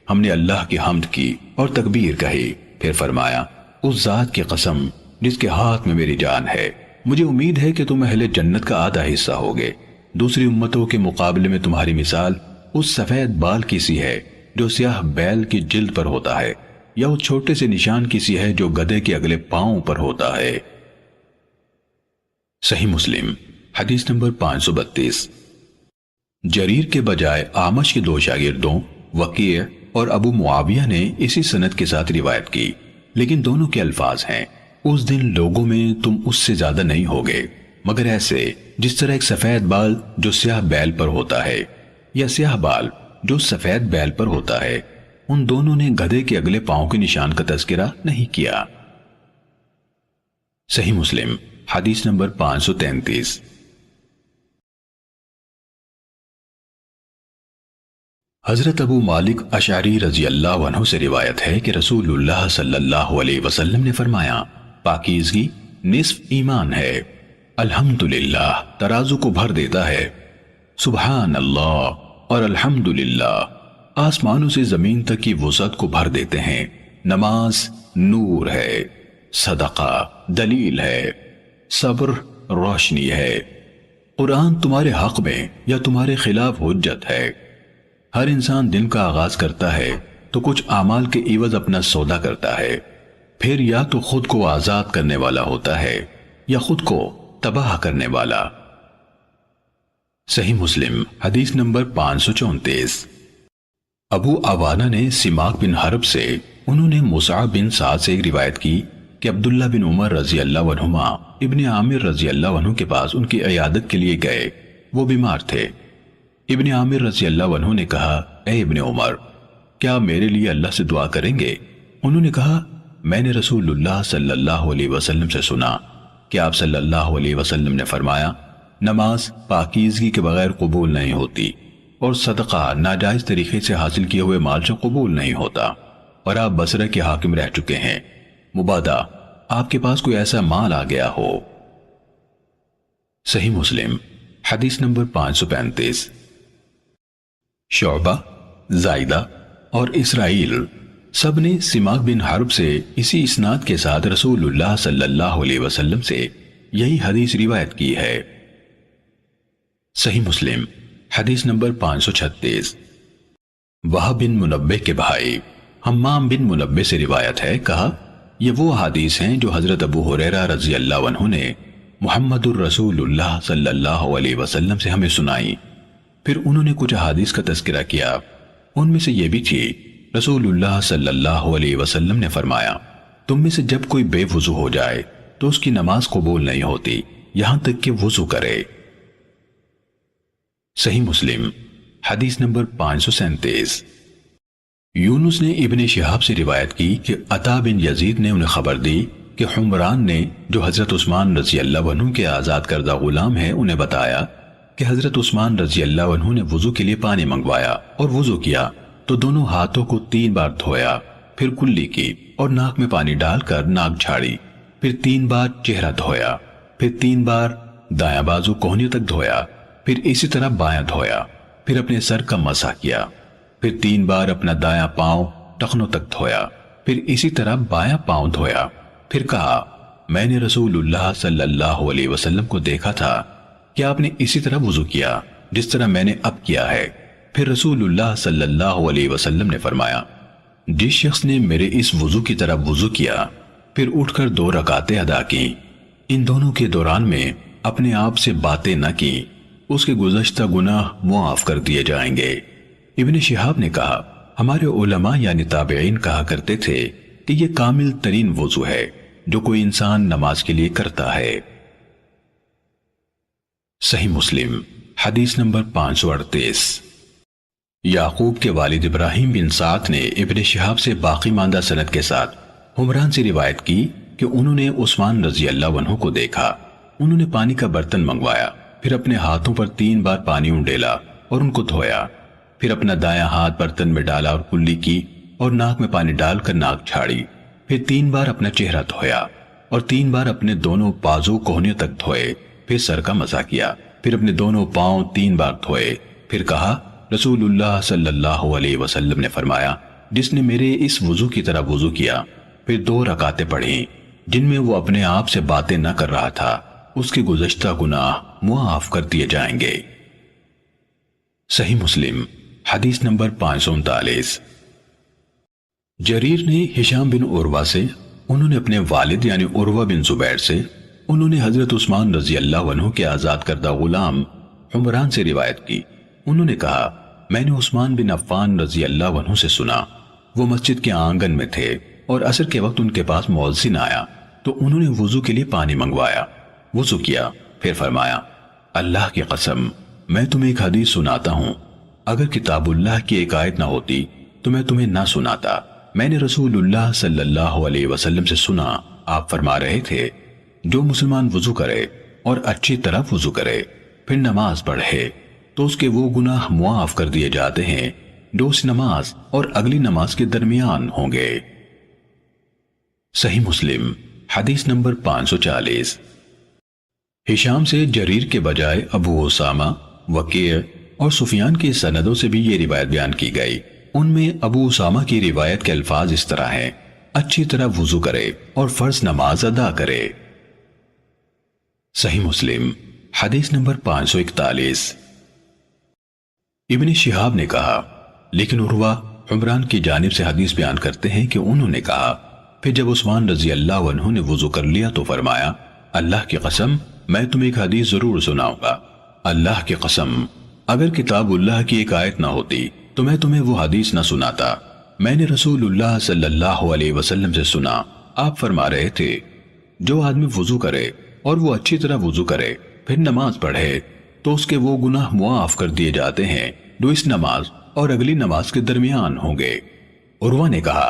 Speaker 1: ہم نے اللہ کی حمد کی اور تکبیر کہی، پھر فرمایا، اس ذات کی قسم جس کے ہاتھ میں میری جان ہے، مجھے امید ہے کہ تم اہل جنت کا آدھا حصہ ہوگے۔ دوسری امتوں کے مقابلے میں تمہاری مثال اس سفید بال کی سی ہے جو سیاہ بیل کی جلد پر ہوتا ہے، یا اس چھوٹے سے نشان کی سی ہے جو گدھے کے اگلے پاؤں پر ہوتا ہے۔ صحیح مسلم حدیث نمبر 532۔ جریر کے بجائے اعمش کے 2 شاگردوں وقیع اور ابو معاویہ نے اسی سند کے ساتھ روایت کی، لیکن دونوں کے الفاظ ہیں، اس دن لوگوں میں تم اس سے زیادہ نہیں ہوگے، مگر ایسے جس طرح ایک سفید بال جو سیاہ بیل پر ہوتا ہے یا سیاہ بال جو سفید بیل پر ہوتا ہے۔ ان دونوں نے گدھے کے اگلے پاؤں کے نشان کا تذکرہ نہیں کیا۔ صحیح مسلم حدیث نمبر 533۔ حضرت ابو مالک اشعری رضی اللہ عنہ سے روایت ہے کہ رسول اللہ صلی اللہ علیہ وسلم نے فرمایا، پاکیزگی نصف ایمان ہے۔ الحمدللہ ترازو کو بھر دیتا ہے، سبحان اللہ اور الحمدللہ آسمانوں سے زمین تک کی وسعت کو بھر دیتے ہیں۔ نماز نور ہے، صدقہ دلیل ہے، صبر روشنی ہے، قرآن تمہارے حق میں یا تمہارے خلاف حجت ہے۔ ہر انسان دن کا آغاز کرتا ہے تو کچھ اعمال کے عوض اپنا سودا کرتا ہے، پھر یا تو خود کو آزاد کرنے والا ہوتا ہے یا خود کو تباہ کرنے والا۔ صحیح مسلم حدیث نمبر 534۔ ابو عوانہ نے سماک بن حرب سے، انہوں نے مصعب بن سعد سے ایک روایت کی کہ عبداللہ بن عمر رضی اللہ عنہما ابن عامر رضی اللہ عنہ کے پاس ان کی عیادت کے لیے گئے، وہ بیمار تھے۔ ابن عامر رضی اللہ عنہ نے کہا، اے ابن عمر، کیا میرے لیے اللہ سے دعا کریں گے؟ انہوں نے کہا، میں نے رسول اللہ صلی اللہ علیہ وسلم سے سنا کہ آپ صلی اللہ علیہ وسلم نے فرمایا، نماز پاکیزگی کے بغیر قبول نہیں ہوتی، اور صدقہ ناجائز طریقے سے حاصل کیے ہوئے مال سے قبول نہیں ہوتا، اور آپ بصرہ کے حاکم رہ چکے ہیں، مبادا آپ کے پاس کوئی ایسا مال آ گیا ہو۔ صحیح مسلم حدیث نمبر 535۔ شعبہ، زائدہ اور اسرائیل سب نے سماک بن حرب سے اسی اسناد کے ساتھ رسول اللہ صلی اللہ علیہ وسلم سے یہی حدیث روایت کی ہے۔ صحیح مسلم حدیث نمبر 536۔ وہب بن منبہ کے بھائی حمام بن منبہ سے روایت ہے، کہا، یہ وہ حدیث ہیں جو حضرت ابو ہریرہ رضی اللہ عنہ نے محمد الرسول اللہ صلی اللہ علیہ وسلم سے ہمیں سنائی۔ پھر انہوں نے کچھ حدیث کا تذکرہ کیا، ان میں سے یہ بھی تھی، رسول اللہ صلی اللہ علیہ وسلم نے فرمایا، تم میں سے جب کوئی بے وضو ہو جائے تو اس کی نماز قبول نہیں ہوتی یہاں تک کہ وضو کرے۔ صحیح مسلم حدیث نمبر 537۔ یونس نے ابن شہاب سے روایت کی کہ عطا بن یزید نے انہیں خبر دی کہ حمران نے، جو حضرت عثمان رضی اللہ عنہ کے آزاد کردہ غلام ہیں، انہیں بتایا کہ حضرت عثمان رضی اللہ عنہ نے وضو کے لیے پانی منگوایا اور وضو کیا تو دونوں ہاتھوں کو 3 بار دھویا، پھر کلی کی اور ناک میں پانی ڈال کر ناک جھاڑی، پھر 3 بار چہرہ دھویا، پھر 3 بار دایاں بازو کوہنی تک دھویا، پھر اسی طرح بایاں دھویا، پھر اپنے سر کا مسح کیا، پھر 3 بار اپنا دایاں پاؤں ٹخنوں تک دھویا، پھر اسی طرح بایاں پاؤں دھویا، پھر کہا، میں نے رسول اللہ صلی اللہ علیہ وسلم کو دیکھا تھا کہ آپ نے اسی طرح وضو کیا جس طرح میں نے اب کیا ہے۔ پھر رسول اللہ صلی اللہ علیہ وسلم نے فرمایا، جس شخص نے میرے اس وضو کی طرح وضو کیا پھر اٹھ کر 2 رکعتیں ادا کی، ان دونوں کے دوران میں اپنے آپ سے باتیں نہ کی، اس کے گزشتہ گناہ معاف کر دیے جائیں گے۔ ابن شہاب نے کہا، ہمارے علماء یعنی تابعین کہا کرتے تھے کہ یہ کامل ترین وضو ہے جو کوئی انسان نماز کے لیے کرتا ہے۔ صحیح مسلم حدیث نمبر 538۔ یعقوب کے والد ابراہیم بن سعد نے ابن شہاب سے باقی ماندہ سند کے ساتھ حمران سے روایت کی کہ انہوں نے عثمان رضی اللہ عنہ کو دیکھا، انہوں نے پانی کا برتن منگوایا، پھر اپنے ہاتھوں پر 3 بار پانی انڈیلا اور ان کو دھویا، پھر اپنا دایاں ہاتھ برتن میں ڈالا اور کلی کی اور ناک میں پانی ڈال کر ناک جھاڑی، پھر 3 بار اپنا چہرہ دھویا اور 3 بار اپنے دونوں بازو کوہنیوں تک دھوئے، پھر سر کا مسح کیا، پھر اپنے دونوں پاؤں 3 بار دھوئے، پھر کہا، رسول اللہ صلی اللہ علیہ وسلم نے فرمایا، جس نے میرے اس وضو کی طرح وضو کیا پھر 2 رکعتیں پڑھیں جن میں وہ اپنے آپ سے باتیں نہ کر رہا تھا، اس کے گزشتہ گناہ معاف کر دیے جائیں گے۔ صحیح مسلم حدیث نمبر 539۔ جریر نے ہشام بن عروہ سے، انہوں نے اپنے والد یعنی عروہ بن زبیر سے، انہوں نے حضرت عثمان رضی اللہ عنہ کے آزاد کردہ غلام حمران سے روایت کی، انہوں نے کہا، میں نے عثمان بن عفان رضی اللہ عنہ سے سنا، وہ مسجد کے آنگن میں تھے اور عصر کے وقت ان کے پاس مؤذن آیا تو انہوں نے وضو کے لیے پانی منگوایا، وضو کیا، پھر فرمایا، اللہ کی قسم میں تمہیں ایک حدیث سناتا ہوں، اگر کتاب اللہ کی ایک آیت نہ ہوتی تو میں تمہیں نہ سناتا۔ میں نے رسول اللہ صلی اللہ علیہ وسلم سے سنا، آپ فرما رہے تھے، جو مسلمان وضو کرے اور اچھی طرح وضو کرے پھر نماز پڑھے تو اس کے وہ گناہ معاف کر دیے جاتے ہیں جو اس نماز اور اگلی نماز کے درمیان ہوں گے۔ صحیح مسلم حدیث نمبر 540۔ ہشام سے جریر کے بجائے ابو اسامہ، وکیع اور سفیان کی سندوں سے بھی یہ روایت بیان کی گئی۔ ان میں ابو اسامہ کی روایت کے الفاظ اس طرح ہیں: اچھی طرح وضو کرے اور فرض نماز ادا کرے۔ صحیح مسلم حدیث نمبر 541۔ ابن شہاب نے کہا، لیکن عروہ عمران کی جانب سے حدیث بیان کرتے ہیں کہ انہوں نے کہا، پھر جب عثمان رضی اللہ عنہ نے وضو کر لیا تو فرمایا، اللہ کی قسم میں تمہیں ایک حدیث ضرور سناؤں گا۔ اللہ کی قسم اگر کتاب اللہ کی ایک آیت نہ ہوتی تو میں تمہیں وہ حدیث نہ سناتا۔ میں نے رسول اللہ صلی اللہ علیہ وسلم سے سنا، آپ فرما رہے تھے، جو آدمی وضو کرے اور وہ اچھی طرح وضو کرے پھر نماز پڑھے تو اس کے وہ گناہ معاف کر دیے جاتے ہیں جو اس نماز اور اگلی نماز کے درمیان ہوں گے۔ عروہ نے کہا،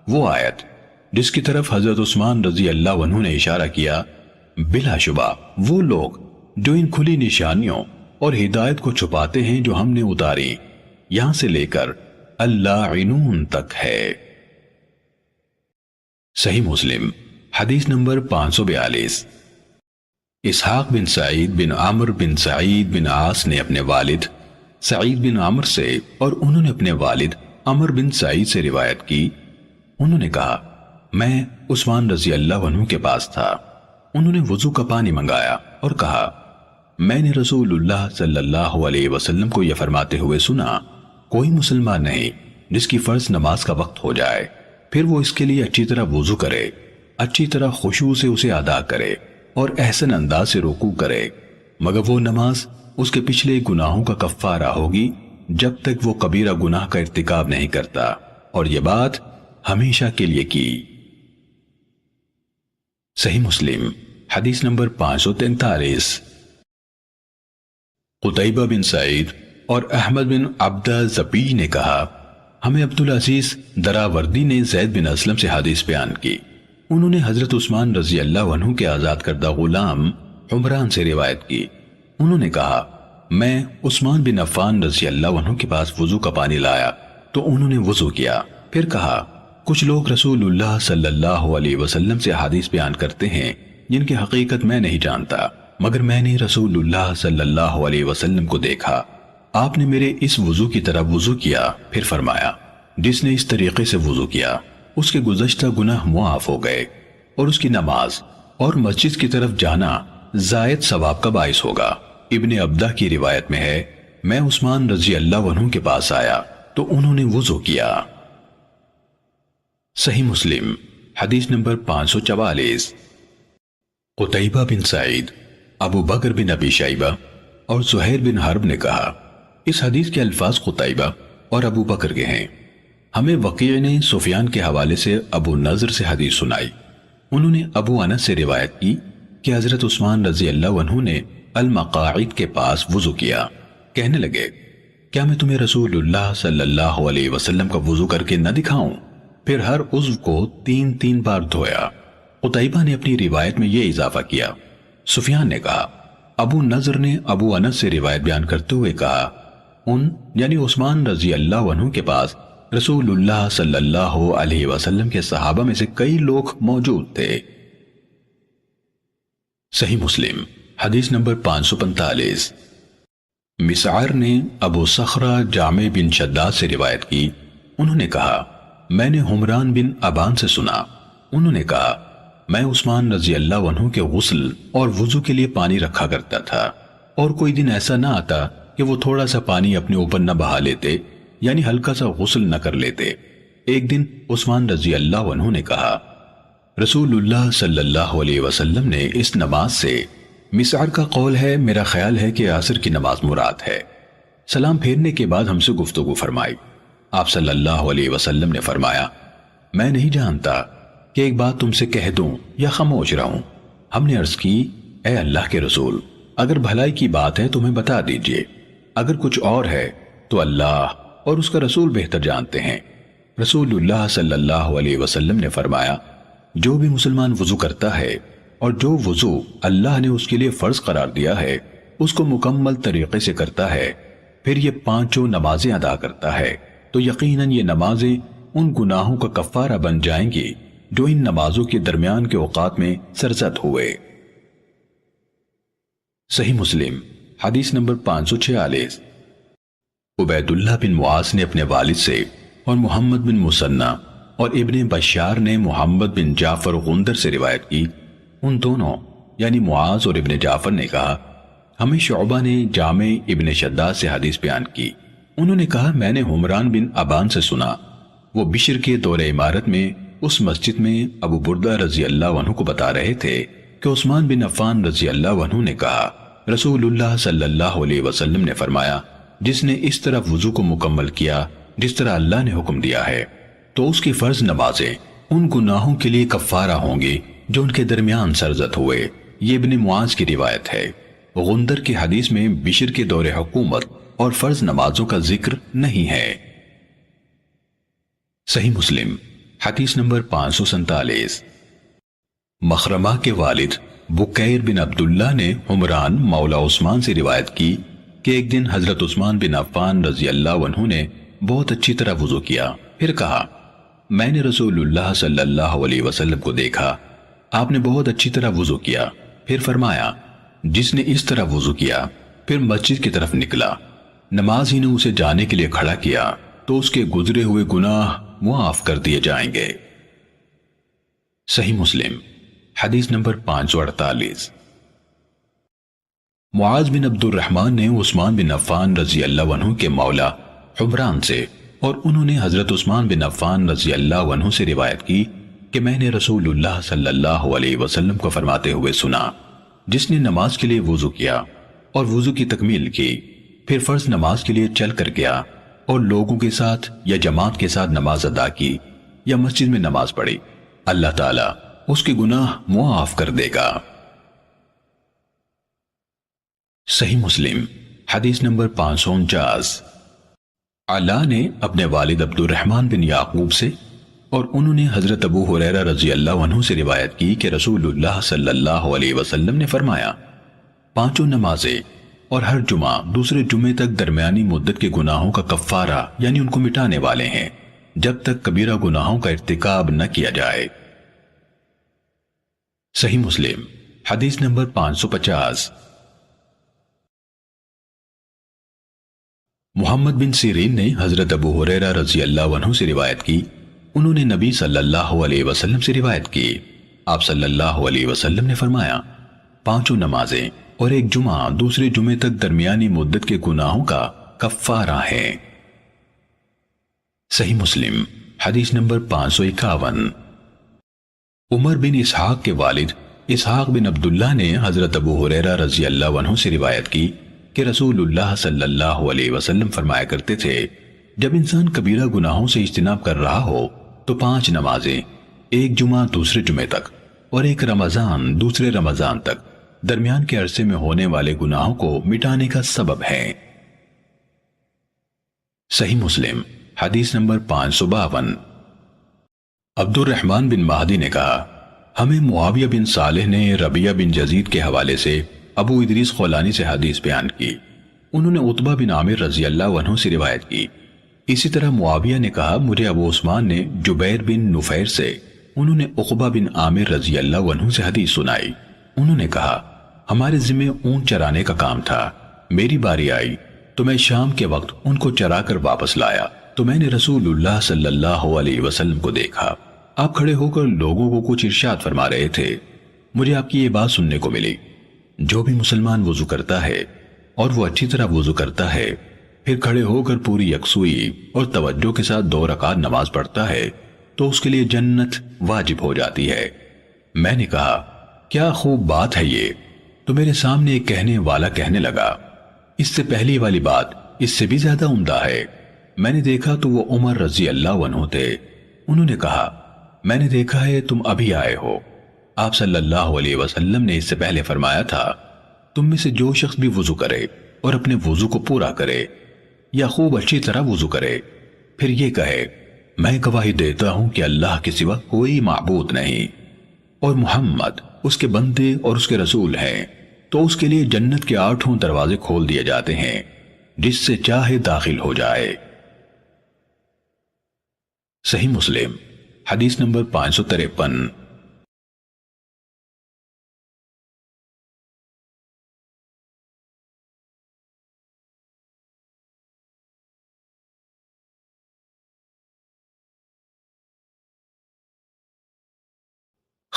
Speaker 1: وہ آیت جس کی طرف حضرت عثمان رضی اللہ عنہ نے اشارہ کیا، بلا شبہ وہ لوگ جو ان کھلی نشانیوں اور ہدایت کو چھپاتے ہیں جو ہم نے اتاری، یہاں سے لے کر اللاعنون تک ہے۔ صحیح مسلم حدیث نمبر 542۔ اسحاق بن سعید بن عمر بن سعید بن عاص نے اپنے والد سعید بن عمر سے اور انہوں نے اپنے والد عمر بن سعید سے روایت کی، انہوں نے کہا، میں عثمان رضی اللہ عنہ کے پاس تھا۔ انہوں نے وضو کا پانی منگایا اور کہا، میں نے رسول اللہ صلی اللہ علیہ وسلم کو یہ فرماتے ہوئے سنا، کوئی مسلمان نہیں جس کی فرض نماز کا وقت ہو جائے پھر وہ اس کے لیے اچھی طرح وضو کرے، اچھی طرح خشوع سے اسے ادا کرے اور احسن انداز سے رکوع کرے، مگر وہ نماز اس کے پچھلے گناہوں کا کفارہ ہوگی جب تک وہ کبیرہ گناہ کا ارتکاب نہیں کرتا، اور یہ بات ہمیشہ کے لیے کی۔ صحیح مسلم حدیث نمبر 543۔ قتیبہ بن سعید اور احمد بن عبدہ زبی نے کہا، ہمیں عبدالعزیز دراوردی نے زید بن اسلم سے حدیث بیان کی، انہوں نے حضرت عثمان رضی اللہ عنہ کے آزاد کردہ غلام عمران سے روایت کی، انہوں نے کہا، میں عثمان بن عفان رضی اللہ عنہ کے پاس وضو کا پانی لایا تو انہوں نے وضو کیا، پھر کہا، کچھ لوگ رسول اللہ صلی اللہ علیہ وسلم سے حدیث بیان کرتے ہیں جن کی حقیقت میں نہیں جانتا، مگر میں نے رسول اللہ صلی اللہ علیہ وسلم کو دیکھا، آپ نے میرے اس وضو کی طرح وضو کیا، پھر فرمایا، جس نے اس طریقے سے وضو کیا اس کے گزشتہ گناہ معاف ہو گئے اور اس کی نماز اور مسجد کی طرف جانا زائد ثواب کا باعث ہوگا۔ ابن عبدہ کی روایت میں ہے، میں عثمان رضی اللہ عنہ کے پاس آیا تو انہوں نے وضو کیا۔ صحیح مسلم حدیث نمبر 544۔ قتیبہ بن سعید، ابو بکر بن ابی شیبہ اور زہیر بن حرب نے کہا، اس حدیث کے الفاظ قتیبہ اور ابو بکر کے ہیں، ہمیں وقیع نے سفیان کے حوالے سے ابو نضر سے حدیث سنائی، انہوں نے ابو انس سے روایت کی کہ حضرت عثمان رضی اللہ عنہ نے المقاعد کے پاس وضو کیا، کہنے لگے، کیا میں تمہیں رسول اللہ صلی اللہ علیہ وسلم کا وضو کر کے نہ دکھاؤں؟ پھر ہر عضو کو 3 بار دھویا۔ قتیبہ نے اپنی روایت میں یہ اضافہ کیا۔ سفیان نے کہا، ابو نضر نے ابو انس سے روایت بیان کرتے ہوئے کہا، یعنی عثمان رضی اللہ عنہ کے پاس رسول اللہ صلی اللہ علیہ وسلم کے صحابہ میں سے کئی لوگ موجود تھے۔ صحیح مسلم حدیث نمبر 545۔ مسعر نے ابو صخرہ جامع بن شداد سے روایت کی، انہوں نے کہا، میں نے حمران بن ابان سے سنا، انہوں نے کہا، میں عثمان رضی اللہ عنہ کے غسل اور وضو کے لیے پانی رکھا کرتا تھا، اور کوئی دن ایسا نہ آتا کہ وہ تھوڑا سا پانی اپنے اوپر نہ بہا لیتے، یعنی ہلکا سا غسل نہ کر لیتے۔ ایک دن عثمان رضی اللہ عنہ نے کہا، رسول اللہ صلی اللہ علیہ وسلم نے اس نماز سے، مسعر کا قول ہے، میرا خیال ہے کہ عصر کی نماز مراد ہے، سلام پھیرنے کے بعد ہم سے گفتگو فرمائی۔ آپ صلی اللہ علیہ وسلم نے فرمایا، میں نہیں جانتا کہ ایک بات تم سے کہہ دوں یا خاموش رہوں۔ ہم نے عرض کی، اے اللہ کے رسول، اگر بھلائی کی بات ہے تو ہمیں بتا دیجئے، اگر کچھ اور ہے تو اللہ اور اس کا رسول بہتر جانتے ہیں۔ رسول اللہ صلی اللہ علیہ وسلم نے فرمایا، جو بھی مسلمان وضو کرتا ہے اور جو وضو اللہ نے اس کے لیے فرض قرار دیا ہے اس کو مکمل طریقے سے کرتا ہے، پھر یہ 5 نمازیں ادا کرتا ہے، تو یقیناً یہ نمازیں ان گناہوں کا کفارہ بن جائیں گی جو ان نمازوں کے درمیان کے اوقات میں سرزد ہوئے۔ صحیح مسلم حدیث نمبر 546۔ عبیداللہ بن معاذ نے اپنے والد سے اور محمد بن مسنہ اور ابن بشار نے محمد بن جعفر غندر سے روایت کی، ان دونوں یعنی معاذ اور ابن جعفر نے کہا ہمیں شعبہ نے جامع ابن شداد سے حدیث بیان کی، انہوں نے کہا میں نے حمران بن ابان سے سنا، وہ بشر کے دور عمارت میں اس مسجد میں ابو بردہ رضی اللہ عنہ کو بتا رہے تھے کہ عثمان بن عفان رضی اللہ عنہ نے کہا رسول اللہ صلی اللہ علیہ وسلم نے فرمایا جس نے اس طرح وضو کو مکمل کیا جس طرح اللہ نے حکم دیا ہے تو اس کی فرض نمازیں ان گناہوں کے لیے کفارہ ہوں گی جو ان کے درمیان سرزد ہوئے۔ یہ ابن معاذ کی روایت ہے۔ غندر کی حدیث میں بشر کے دور حکومت اور فرض نمازوں کا ذکر نہیں ہے۔ صحیح مسلم حدیث نمبر 547۔ مخرمہ کے والد بکیر بن عبداللہ نے حمران مولا عثمان سے روایت کی کہ ایک دن حضرت عثمان بن عفان رضی اللہ عنہ نے بہت اچھی طرح وضو کیا، پھر کہا میں نے رسول اللہ صلی اللہ علیہ وسلم کو دیکھا، آپ نے بہت اچھی طرح وضو کیا، پھر فرمایا جس نے اس طرح وضو کیا پھر مسجد کی طرف نکلا، نماز ہی نے اسے جانے کے لیے کھڑا کیا تو اس کے گزرے ہوئے گناہ معاف کر دیے جائیں گے۔ صحیح مسلم حدیث نمبر 548۔ معاذ بن عبد الرحمن نے عثمان بن عفان رضی اللہ عنہ کے مولا حمران سے اور انہوں نے حضرت عثمان بن عفان رضی اللہ عنہ سے روایت کی کہ میں نے رسول اللہ صلی اللہ علیہ وسلم کو فرماتے ہوئے سنا جس نے نماز کے لیے وضو کیا اور وضو کی تکمیل کی پھر فرض نماز کے لیے چل کر گیا اور لوگوں کے ساتھ یا جماعت کے ساتھ نماز ادا کی یا مسجد میں نماز پڑھی، اللہ تعالیٰ اس کے گناہ معاف کر دے گا۔ صحیح مسلم حدیث نمبر 549۔ علا نے اپنے والد عبد الرحمن بن یعقوب سے اور انہوں نے حضرت ابو ہریرہ رضی اللہ عنہ سے روایت کی کہ رسول اللہ صلی اللہ علیہ وسلم نے فرمایا پانچوں نمازیں اور ہر جمعہ دوسرے جمعے تک درمیانی مدت کے گناہوں کا کفارہ یعنی ان کو مٹانے والے ہیں جب تک کبیرہ گناہوں کا ارتکاب نہ کیا جائے۔ صحیح مسلم حدیث نمبر 550۔ محمد بن سیرین نے حضرت ابو ہریرہ رضی اللہ عنہ سے روایت کی، انہوں نے نبی صلی اللہ علیہ وسلم سے روایت کی، آپ صلی اللہ علیہ وسلم نے فرمایا پانچوں نمازیں اور ایک جمعہ دوسرے جمعے تک درمیانی مدت کے گناہوں کا کفارہ ہے۔ صحیح مسلم حدیث نمبر 551۔ عمر بن اسحاق کے والد اسحاق بن عبداللہ نے حضرت ابو ہریرہ رضی اللہ عنہ سے روایت کی کہ رسول اللہ صلی اللہ علیہ وسلم فرمایا کرتے تھے جب انسان کبیرہ گناہوں سے اجتناب کر رہا ہو تو 5 نمازیں ایک جمعہ دوسرے جمعے تک اور ایک رمضان دوسرے رمضان تک درمیان کے عرصے میں ہونے والے گناہوں کو مٹانے کا سبب ہے۔ صحیح مسلم حدیث نمبر 552۔ عبد الرحمن بن مہدی نے کہا ہمیں معاویہ بن صالح نے ربیعہ بن یزید کے حوالے سے ابو ادریس خولانی سے حدیث بیان کی، انہوں نے عتبہ بن عامر رضی اللہ عنہ سے روایت کی، اسی طرح معاویہ نے کہا مجھے ابو عثمان نے جبیر بن نفیر سے، انہوں نے عقبہ بن عامر رضی اللہ عنہ سے حدیث سنائی، انہوں نے کہا ہمارے ذمے اونٹ چرانے کا کام تھا، میری باری آئی تو میں شام کے وقت ان کو چرا کر واپس لایا تو میں نے رسول اللہ صلی اللہ علیہ وسلم کو دیکھا، آپ کھڑے ہو کر لوگوں کو کچھ ارشاد فرما رہے تھے، مجھے آپ کی یہ بات سننے کو ملی جو بھی مسلمان وضو کرتا ہے اور وہ اچھی طرح وضو کرتا ہے پھر کھڑے ہو کر پوری یکسوئی اور توجہ کے ساتھ 2 رکعت نماز پڑھتا ہے تو اس کے لیے جنت واجب ہو جاتی ہے۔ میں نے کہا کیا خوب بات ہے یہ، تو میرے سامنے ایک کہنے والا کہنے لگا اس سے پہلی والی بات اس سے بھی زیادہ عمدہ ہے۔ میں نے دیکھا تو وہ عمر رضی اللہ عنہ تھے، انہوں نے کہا میں نے دیکھا ہے تم ابھی آئے ہو، آپ صلی اللہ علیہ وسلم نے اس سے پہلے فرمایا تھا تم میں سے جو شخص بھی وضو کرے اور اپنے وضو کو پورا کرے یا خوب اچھی طرح وضو کرے پھر یہ کہے میں گواہی دیتا ہوں کہ اللہ کے سوا کوئی معبود نہیں اور محمد اس کے بندے اور اس کے رسول ہیں، تو اس کے لیے جنت کے 8 دروازے کھول دیے جاتے ہیں جس سے چاہے داخل ہو جائے۔ صحیح مسلم حدیث نمبر 553۔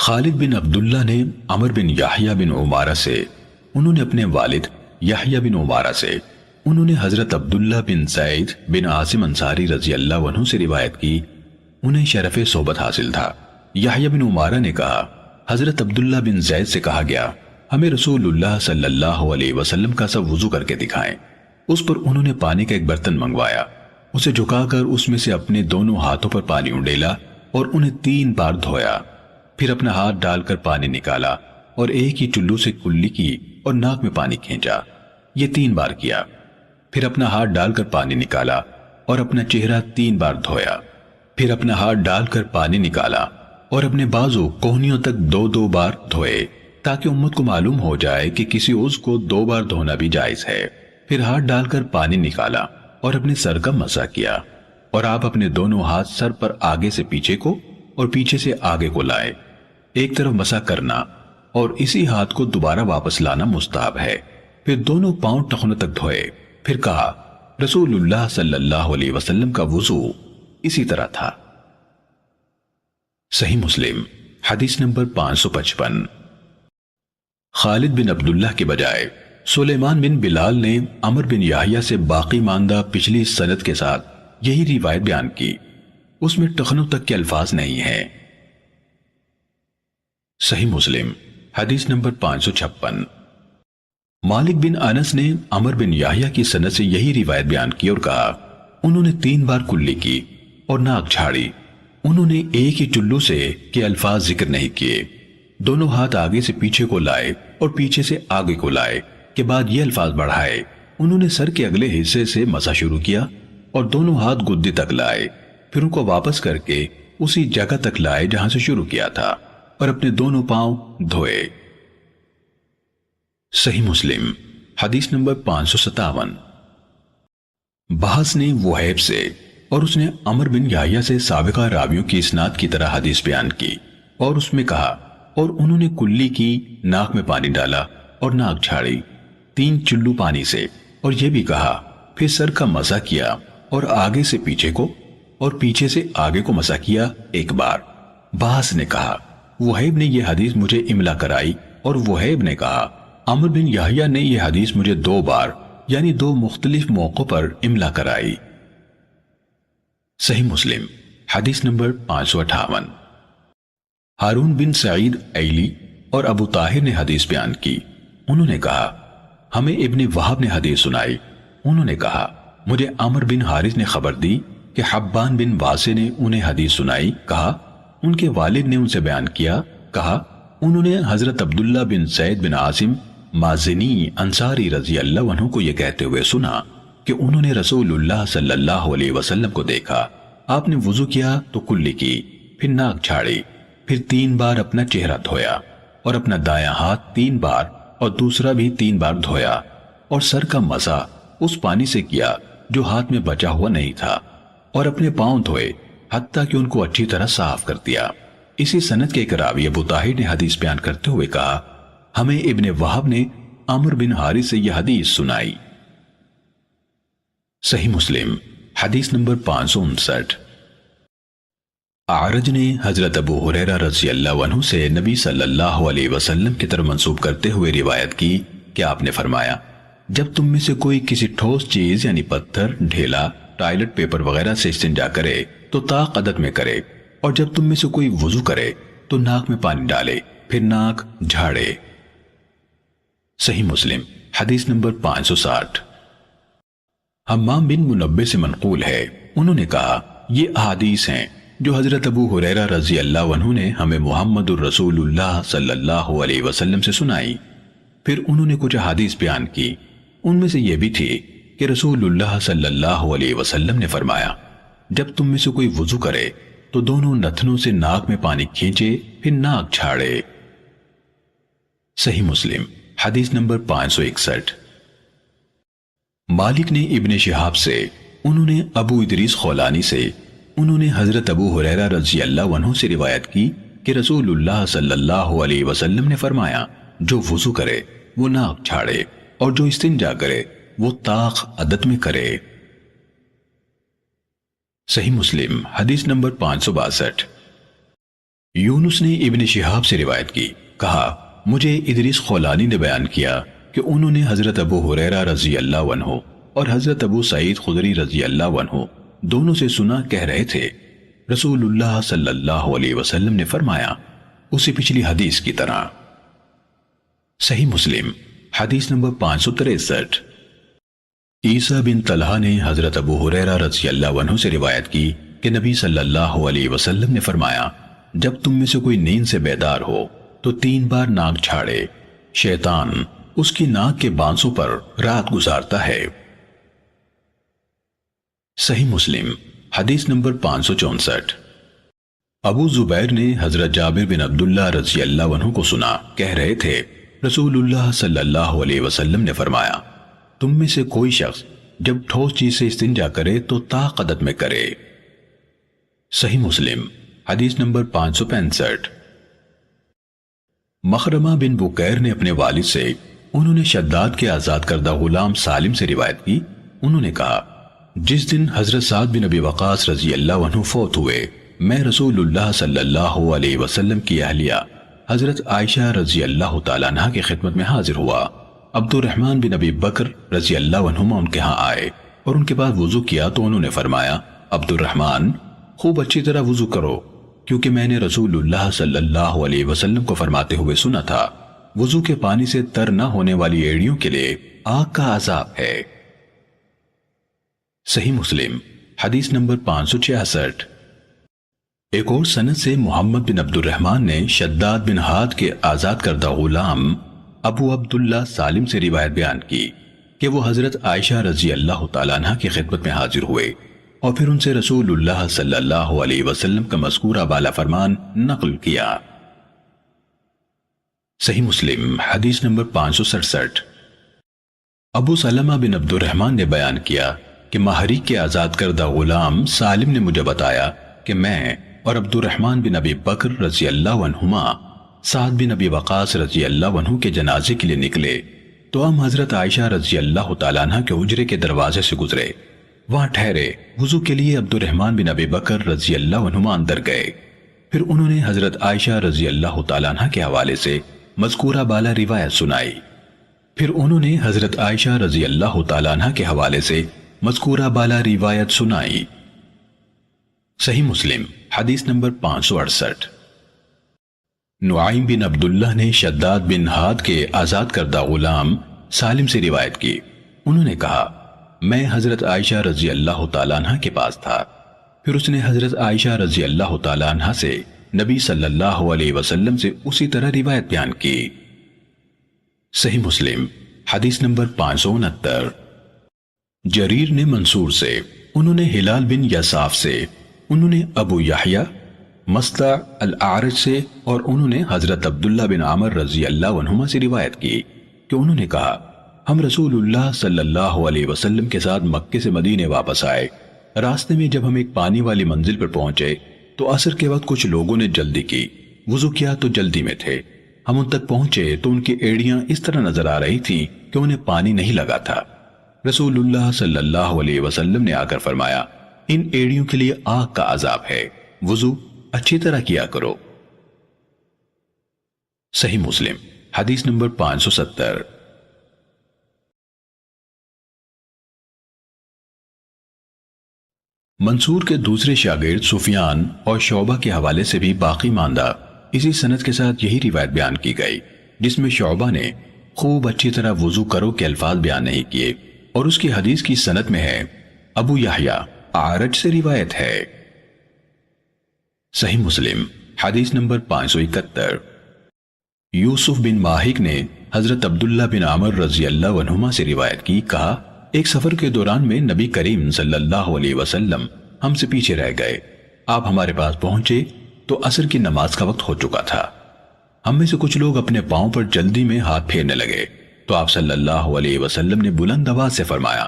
Speaker 1: خالد بن عبداللہ نے عمر بن یحییٰ بن عمارہ سے، انہوں نے اپنے والد یحییٰ بن عمارہ سے، انہوں نے حضرت عبداللہ بن زید بن عاصم انصاری رضی اللہ عنہ سے روایت کی، انہیں شرف صحبت حاصل تھا۔ یحییٰ بن عمارہ نے کہا، حضرت عبداللہ بن زید سے کہا گیا ہمیں رسول اللہ صلی اللہ علیہ وسلم کا سب وضو کر کے دکھائیں۔ اس پر انہوں نے پانی کا ایک برتن منگوایا، اسے جھکا کر اس میں سے اپنے دونوں ہاتھوں پر پانی انڈیلا اور انہیں 3 بار دھویا، پھر اپنا ہاتھ ڈال کر پانی نکالا اور ایک ہی چلو سے کلی کی اور ناک میں پانی کھینچا، یہ 3 بار کیا، پھر اپنا ہاتھ ڈال کر پانی نکالا اور اپنا چہرہ 3 بار دھویا، پھر اپنا ہاتھ ڈال کر پانی نکالا اور اپنے بازو کوہنیوں تک 2 بار دھوئے، تاکہ امت کو معلوم ہو جائے کہ کسی عضو کو 2 بار دھونا بھی جائز ہے۔ پھر ہاتھ ڈال کر پانی نکالا اور اپنے سر کا مسح کیا، اور آپ اپنے دونوں ہاتھ سر پر آگے سے پیچھے کو اور پیچھے سے آگے کو لائے، ایک طرف مسح کرنا اور اسی ہاتھ کو دوبارہ واپس لانا مستحب ہے۔ پھر دونوں پاؤں ٹخنوں تک دھوئے، پھر کہا رسول اللہ صلی اللہ علیہ وسلم کا وضو اسی طرح تھا۔ صحیح مسلم حدیث نمبر 555۔ خالد بن عبداللہ کے بجائے سلیمان بن بلال نے عمر بن یحییٰ سے باقی ماندہ پچھلی سند کے ساتھ یہی روایت بیان کی، اس میں ٹخنوں تک کے الفاظ نہیں ہیں۔ صحیح مسلم حدیث نمبر 556۔ مالک بن انس نے عمر بن یحییٰ کی سند سے یہی روایت بیان کی اور کہا انہوں نے 3 بار کلی کی اور ناک جھاڑی، انہوں نے ایک ہی چلو سے کے الفاظ ذکر نہیں کیے، دونوں ہاتھ آگے سے پیچھے کو لائے اور پیچھے سے آگے کو لائے کے بعد یہ الفاظ بڑھائے، انہوں نے سر کے اگلے حصے سے مسح شروع کیا اور دونوں ہاتھ گدے تک لائے، پھر ان کو واپس کر کے اسی جگہ تک لائے جہاں سے شروع کیا تھا اور اپنے دونوں پاؤں دھوئے۔ صحیح مسلم حدیث نمبر 557۔ بحث نے وہیب سے اور اس نے عمر بن یحییٰ سے سابقہ راویوں کی اسناد کی طرح حدیث بیان کی اور اس میں کہا اور انہوں نے کلی کی، ناک میں پانی ڈالا اور ناک جھاڑی 3 چلو پانی سے، اور یہ بھی کہا پھر سر کا مسح کیا اور آگے سے پیچھے کو اور پیچھے سے آگے کو مسح کیا 1 بار۔ بحث نے کہا وہیب نے یہ حدیث مجھے املا کرائی، اور وہیب نے کہا عمر بن یحییٰ نے یہ حدیث مجھے 2 بار یعنی 2 مختلف موقعوں پر املا کرائی۔ صحیح مسلم حدیث نمبر 558۔ ہارون بن سعید ایلی اور ابو طاہر نے حدیث بیان کی، انہوں نے کہا ہمیں ابن وہب نے حدیث سنائی، انہوں نے کہا مجھے عمر بن حارث نے خبر دی کہ حبان بن واسع نے انہیں حدیث سنائی، کہا ان کے والد نے ان سے بیان کیا، کہا انہوں نے حضرت عبداللہ بن زید بن عاصم مازنی انصاری رضی اللہ عنہ کو یہ کہتے ہوئے سنا کہ انہوں نے رسول اللہ صلی اللہ علیہ وسلم کو دیکھا، آپ نے وضو کیا تو کلی کی، پھر ناک جھاڑی، پھر 3 بار اپنا چہرہ دھویا اور اپنا دایاں ہاتھ 3 بار اور دوسرا بھی 3 بار دھویا اور سر کا مسح اس پانی سے کیا جو ہاتھ میں بچا ہوا نہیں تھا، اور اپنے پاؤں دھوئے حتیٰ کہ ان کو اچھی طرح صاف کر دیا۔ اسی سند کے ایک راوی ابو طاہر نے حدیث بیان کرتے ہوئے کہا ہمیں ابن وہب نے عمر بن حارث سے یہ حدیث سنائی۔ صحیح مسلم حدیث نمبر 559۔ اعرج نے حضرت ابو ہریرہ رضی اللہ عنہ سے نبی صلی اللہ علیہ وسلم کی طرف منسوب کرتے ہوئے روایت کی کہ آپ نے فرمایا جب تم میں سے کوئی کسی ٹھوس چیز یعنی پتھر، ڈھیلا، ٹائلٹ پیپر وغیرہ سے استنجا کرے تو طاق عدد میں کرے، اور جب تم میں سے کوئی وضو کرے تو ناک میں پانی ڈالے پھر ناک جھاڑے۔ صحیح مسلم حدیث نمبر 560۔ حمام بن منبہ سے منقول ہے، انہوں نے کہا یہ احادیث ہیں جو حضرت ابو ہریرہ رضی اللہ عنہ نے ہمیں محمد الرسول اللہ صلی اللہ علیہ وسلم سے سنائی۔ پھر انہوں نے کچھ احادیث بیان کی، ان میں سے یہ بھی تھی کہ رسول اللہ صلی اللہ علیہ وسلم نے فرمایا جب تم میں سے کوئی وضو کرے تو دونوں نتنوں سے ناک میں پانی کھینچے پھر ناک جھاڑے۔ صحیح مسلم حدیث نمبر 561۔ مالک نے ابن شہاب سے، انہوں نے ابو ادریس خولانی سے، انہوں نے حضرت ابو ہریرہ رضی اللہ عنہ سے روایت کی کہ رسول اللہ صلی اللہ علیہ وسلم نے فرمایا جو وضو کرے وہ ناک جھاڑے اور جو استنجا کرے وہ طاق عدد میں کرے۔ صحیح مسلم حدیث نمبر 562۔ یونس نے ابن شہاب سے روایت کی، کہا مجھے ادریس خولانی نے بیان کیا کہ انہوں نے حضرت ابو ہریرہ رضی اللہ عنہ اور حضرت ابو سعید خدری رضی اللہ عنہ دونوں سے سنا، کہہ رہے تھے رسول اللہ صلی اللہ علیہ وسلم نے فرمایا، اسی پچھلی حدیث کی طرح۔ صحیح مسلم حدیث نمبر 563۔ عیسیٰ بن طلحہ نے حضرت ابو ہریرہ رضی اللہ عنہ سے روایت کی کہ نبی صلی اللہ علیہ وسلم نے فرمایا، جب تم میں سے کوئی نیند سے بیدار ہو تو 3 بار ناک جھاڑے، شیطان اس کی ناک کے بانسوں پر رات گزارتا ہے۔ صحیح مسلم حدیث نمبر 564۔ ابو زبیر نے حضرت جابر بن عبداللہ رضی اللہ عنہ کو سنا، کہہ رہے تھے رسول اللہ صلی اللہ علیہ وسلم نے فرمایا، تم میں سے کوئی شخص جب ٹھوس چیز سے استنجا کرے تو تا قدت میں کرے۔ صحیح مسلم حدیث نمبر 565۔ مخرمہ بن بکیر نے اپنے والد سے، انہوں نے شداد کے آزاد کردہ غلام سالم سے روایت کی، انہوں نے کہا جس دن حضرت سعد بن ابی وقاص رضی اللہ عنہ فوت ہوئے، میں رسول اللہ صلی اللہ علیہ وسلم کی اہلیہ حضرت عائشہ رضی اللہ تعالیٰ عنہ کی خدمت میں حاضر ہوا۔ عبد الرحمن بن ابی بکر رضی اللہ عنہما ان کے ہاں آئے اور ان کے بعد وضو کیا تو انہوں نے فرمایا، عبد الرحمن خوب اچھی طرح وضو کرو، کیونکہ میں نے رسول اللہ صلی اللہ علیہ وسلم کو فرماتے ہوئے سنا تھا، وضو کے پانی سے تر نہ ہونے والی ایڑیوں کے لیے آگ کا عذاب ہے۔ صحیح مسلم حدیث نمبر 566۔ ایک اور سند سے محمد بن عبد الرحمن نے شداد بن ہاد کے آزاد کردہ غلام ابو عبداللہ سالم سے روایت بیان کی کہ وہ حضرت عائشہ رضی اللہ تعالیٰ عنہ کی خدمت میں حاضر ہوئے اور پھر ان سے رسول اللہ صلی اللہ علیہ وسلم کا مذکورہ بالا فرمان نقل کیا۔ صحیح مسلم حدیث نمبر 567۔ ابو سلمہ بن عبد الرحمن نے بیان کیا کہ مہریق کے آزاد کردہ غلام سالم نے مجھے بتایا کہ میں اور عبد الرحمن بن ابی بکر رضی اللہ عنہما سعد بن ابی وقاص رضی اللہ عنہ کے جنازے کے لیے نکلے تو ہم حضرت عائشہ رضی اللہ تعالیٰ عنہ کے حجرے کے دروازے سے گزرے، وہاں ٹھہرے، وضو کے لیے عبد الرحمن بن ابی بکر رضی اللہ عنہما اندر گئے، پھر انہوں نے حضرت عائشہ رضی اللہ تعالیٰ عنہ کے حوالے سے مذکورہ بالا روایت سنائی، پھر انہوں نے حضرت عائشہ رضی اللہ تعالیٰ عنہ کے حوالے سے مذکورہ بالا روایت سنائی۔ صحیح مسلم حدیث نمبر 568۔ نعیم بن عبداللہ نے شداد بن ہاد کے آزاد کردہ غلام سالم سے روایت کی، انہوں نے کہا میں حضرت عائشہ رضی اللہ تعالیٰ عنہ کے پاس تھا، پھر اس نے حضرت عائشہ رضی اللہ تعالیٰ عنہ سے نبی صلی اللہ علیہ وسلم سے اسی طرح روایت بیان کی۔ صحیح مسلم حدیث نمبر 569۔ جریر نے منصور سے، انہوں نے ہلال بن یساف سے، انہوں نے ابو یحییٰ مصطع الاعرج سے اور انہوں نے حضرت عبداللہ بن عمر رضی اللہ عنہما سے روایت کی کہ انہوں نے کہا ہم رسول اللہ صلی اللہ علیہ وسلم کے ساتھ مکے سے مدینے واپس آئے، راستے میں جب ہم ایک پانی والی منزل پر پہنچے تو عصر کے وقت کچھ لوگوں نے جلدی کی، وضو کیا تو جلدی میں تھے، ہم ان تک پہنچے تو ان کی ایڑیاں اس طرح نظر آ رہی تھی کہ انہیں پانی نہیں لگا تھا۔ رسول اللہ صلی اللہ علیہ وسلم نے آ کر فرمایا ان ایڑیوں کے لیے آگ کا عذاب ہے، وضو اچھی طرح کیا کرو۔ صحیح مسلم حدیث نمبر 570۔ منصور کے دوسرے شاگرد سفیان اور شعبہ کے حوالے سے بھی باقی ماندہ اسی سند کے ساتھ یہی روایت بیان کی گئی، جس میں شعبہ نے خوب اچھی طرح وضو کرو کے الفاظ بیان نہیں کیے، اور اس کی حدیث کی سند میں ہے ابو یحییٰ اعرج سے روایت ہے۔ صحیح مسلم حدیث نمبر 571۔ یوسف بن ماہک نے حضرت عبداللہ بن عمر رضی اللہ عنہما سے روایت کی، کہا ایک سفر کے دوران میں نبی کریم صلی اللہ علیہ وسلم ہم سے پیچھے رہ گئے، آپ ہمارے پاس پہنچے تو عصر کی نماز کا وقت ہو چکا تھا، ہم میں سے کچھ لوگ اپنے پاؤں پر جلدی میں ہاتھ پھیرنے لگے تو آپ صلی اللہ علیہ وسلم نے بلند آواز سے فرمایا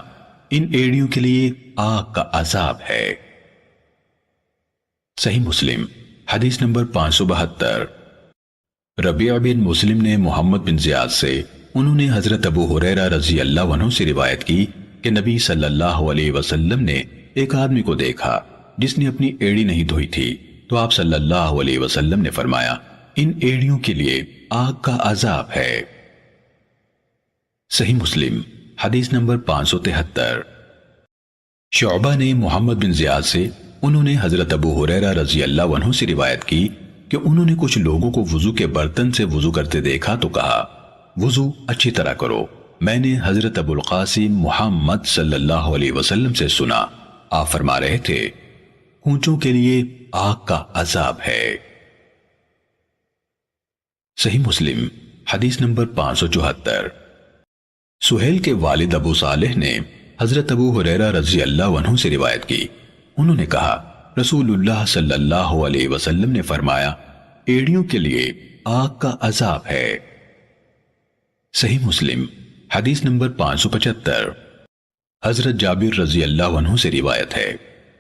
Speaker 1: ان ایڑیوں کے لیے آگ کا عذاب ہے۔ صحیح مسلم حدیث نمبر 572۔ ربیع بن مسلم نے محمد بن زیاد سے، انہوں نے حضرت ابو ہریرہ رضی اللہ عنہ سے روایت کی کہ نبی صلی اللہ علیہ وسلم نے ایک آدمی کو دیکھا جس نے اپنی ایڑی نہیں دھوئی تھی، تو آپ صلی اللہ علیہ وسلم نے فرمایا ان ایڑیوں کے لیے آگ کا عذاب ہے۔ صحیح مسلم حدیث نمبر 573۔ شعبہ نے محمد بن زیاد سے انہوں نے حضرت ابو ہریرہ رضی اللہ عنہ سے روایت کی کہ انہوں نے کچھ لوگوں کو وضو کے برتن سے وضو کرتے دیکھا تو کہا وضو اچھی طرح کرو۔ میں نے حضرت ابو القاسم محمد صلی اللہ علیہ وسلم سے سنا، آپ فرما رہے تھے اونچوں کے لیے آگ کا عذاب ہے۔ صحیح مسلم حدیث نمبر 574۔ سہیل کے والد ابو صالح نے حضرت ابو ہریرہ رضی اللہ عنہ سے روایت کی، انہوں نے کہا رسول اللہ صلی اللہ علیہ وسلم نے فرمایا ایڑیوں کے لیے آگ کا عذاب ہے۔ صحیح مسلم حدیث نمبر 575۔ حضرت جابر رضی اللہ عنہ سے روایت ہے،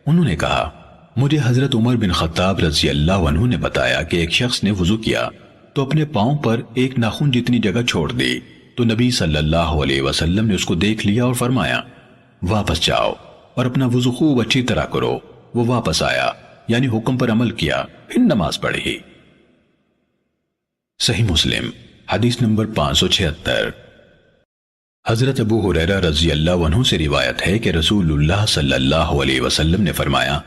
Speaker 1: انہوں نے کہا مجھے حضرت عمر بن خطاب رضی اللہ عنہ نے بتایا کہ ایک شخص نے وضو کیا تو اپنے پاؤں پر ایک ناخن جتنی جگہ چھوڑ دی، تو نبی صلی اللہ علیہ وسلم نے اس کو دیکھ لیا اور فرمایا واپس جاؤ اور اپنا وضو خوب اچھی طرح کرو۔ وہ واپس آیا، یعنی حکم پر عمل کیا، پھر نماز پڑھی۔ صحیح مسلم حدیث نمبر 576۔ حضرت ابو ہریرہ رضی اللہ عنہ سے روایت ہے کہ رسول اللہ صلی اللہ علیہ وسلم نے فرمایا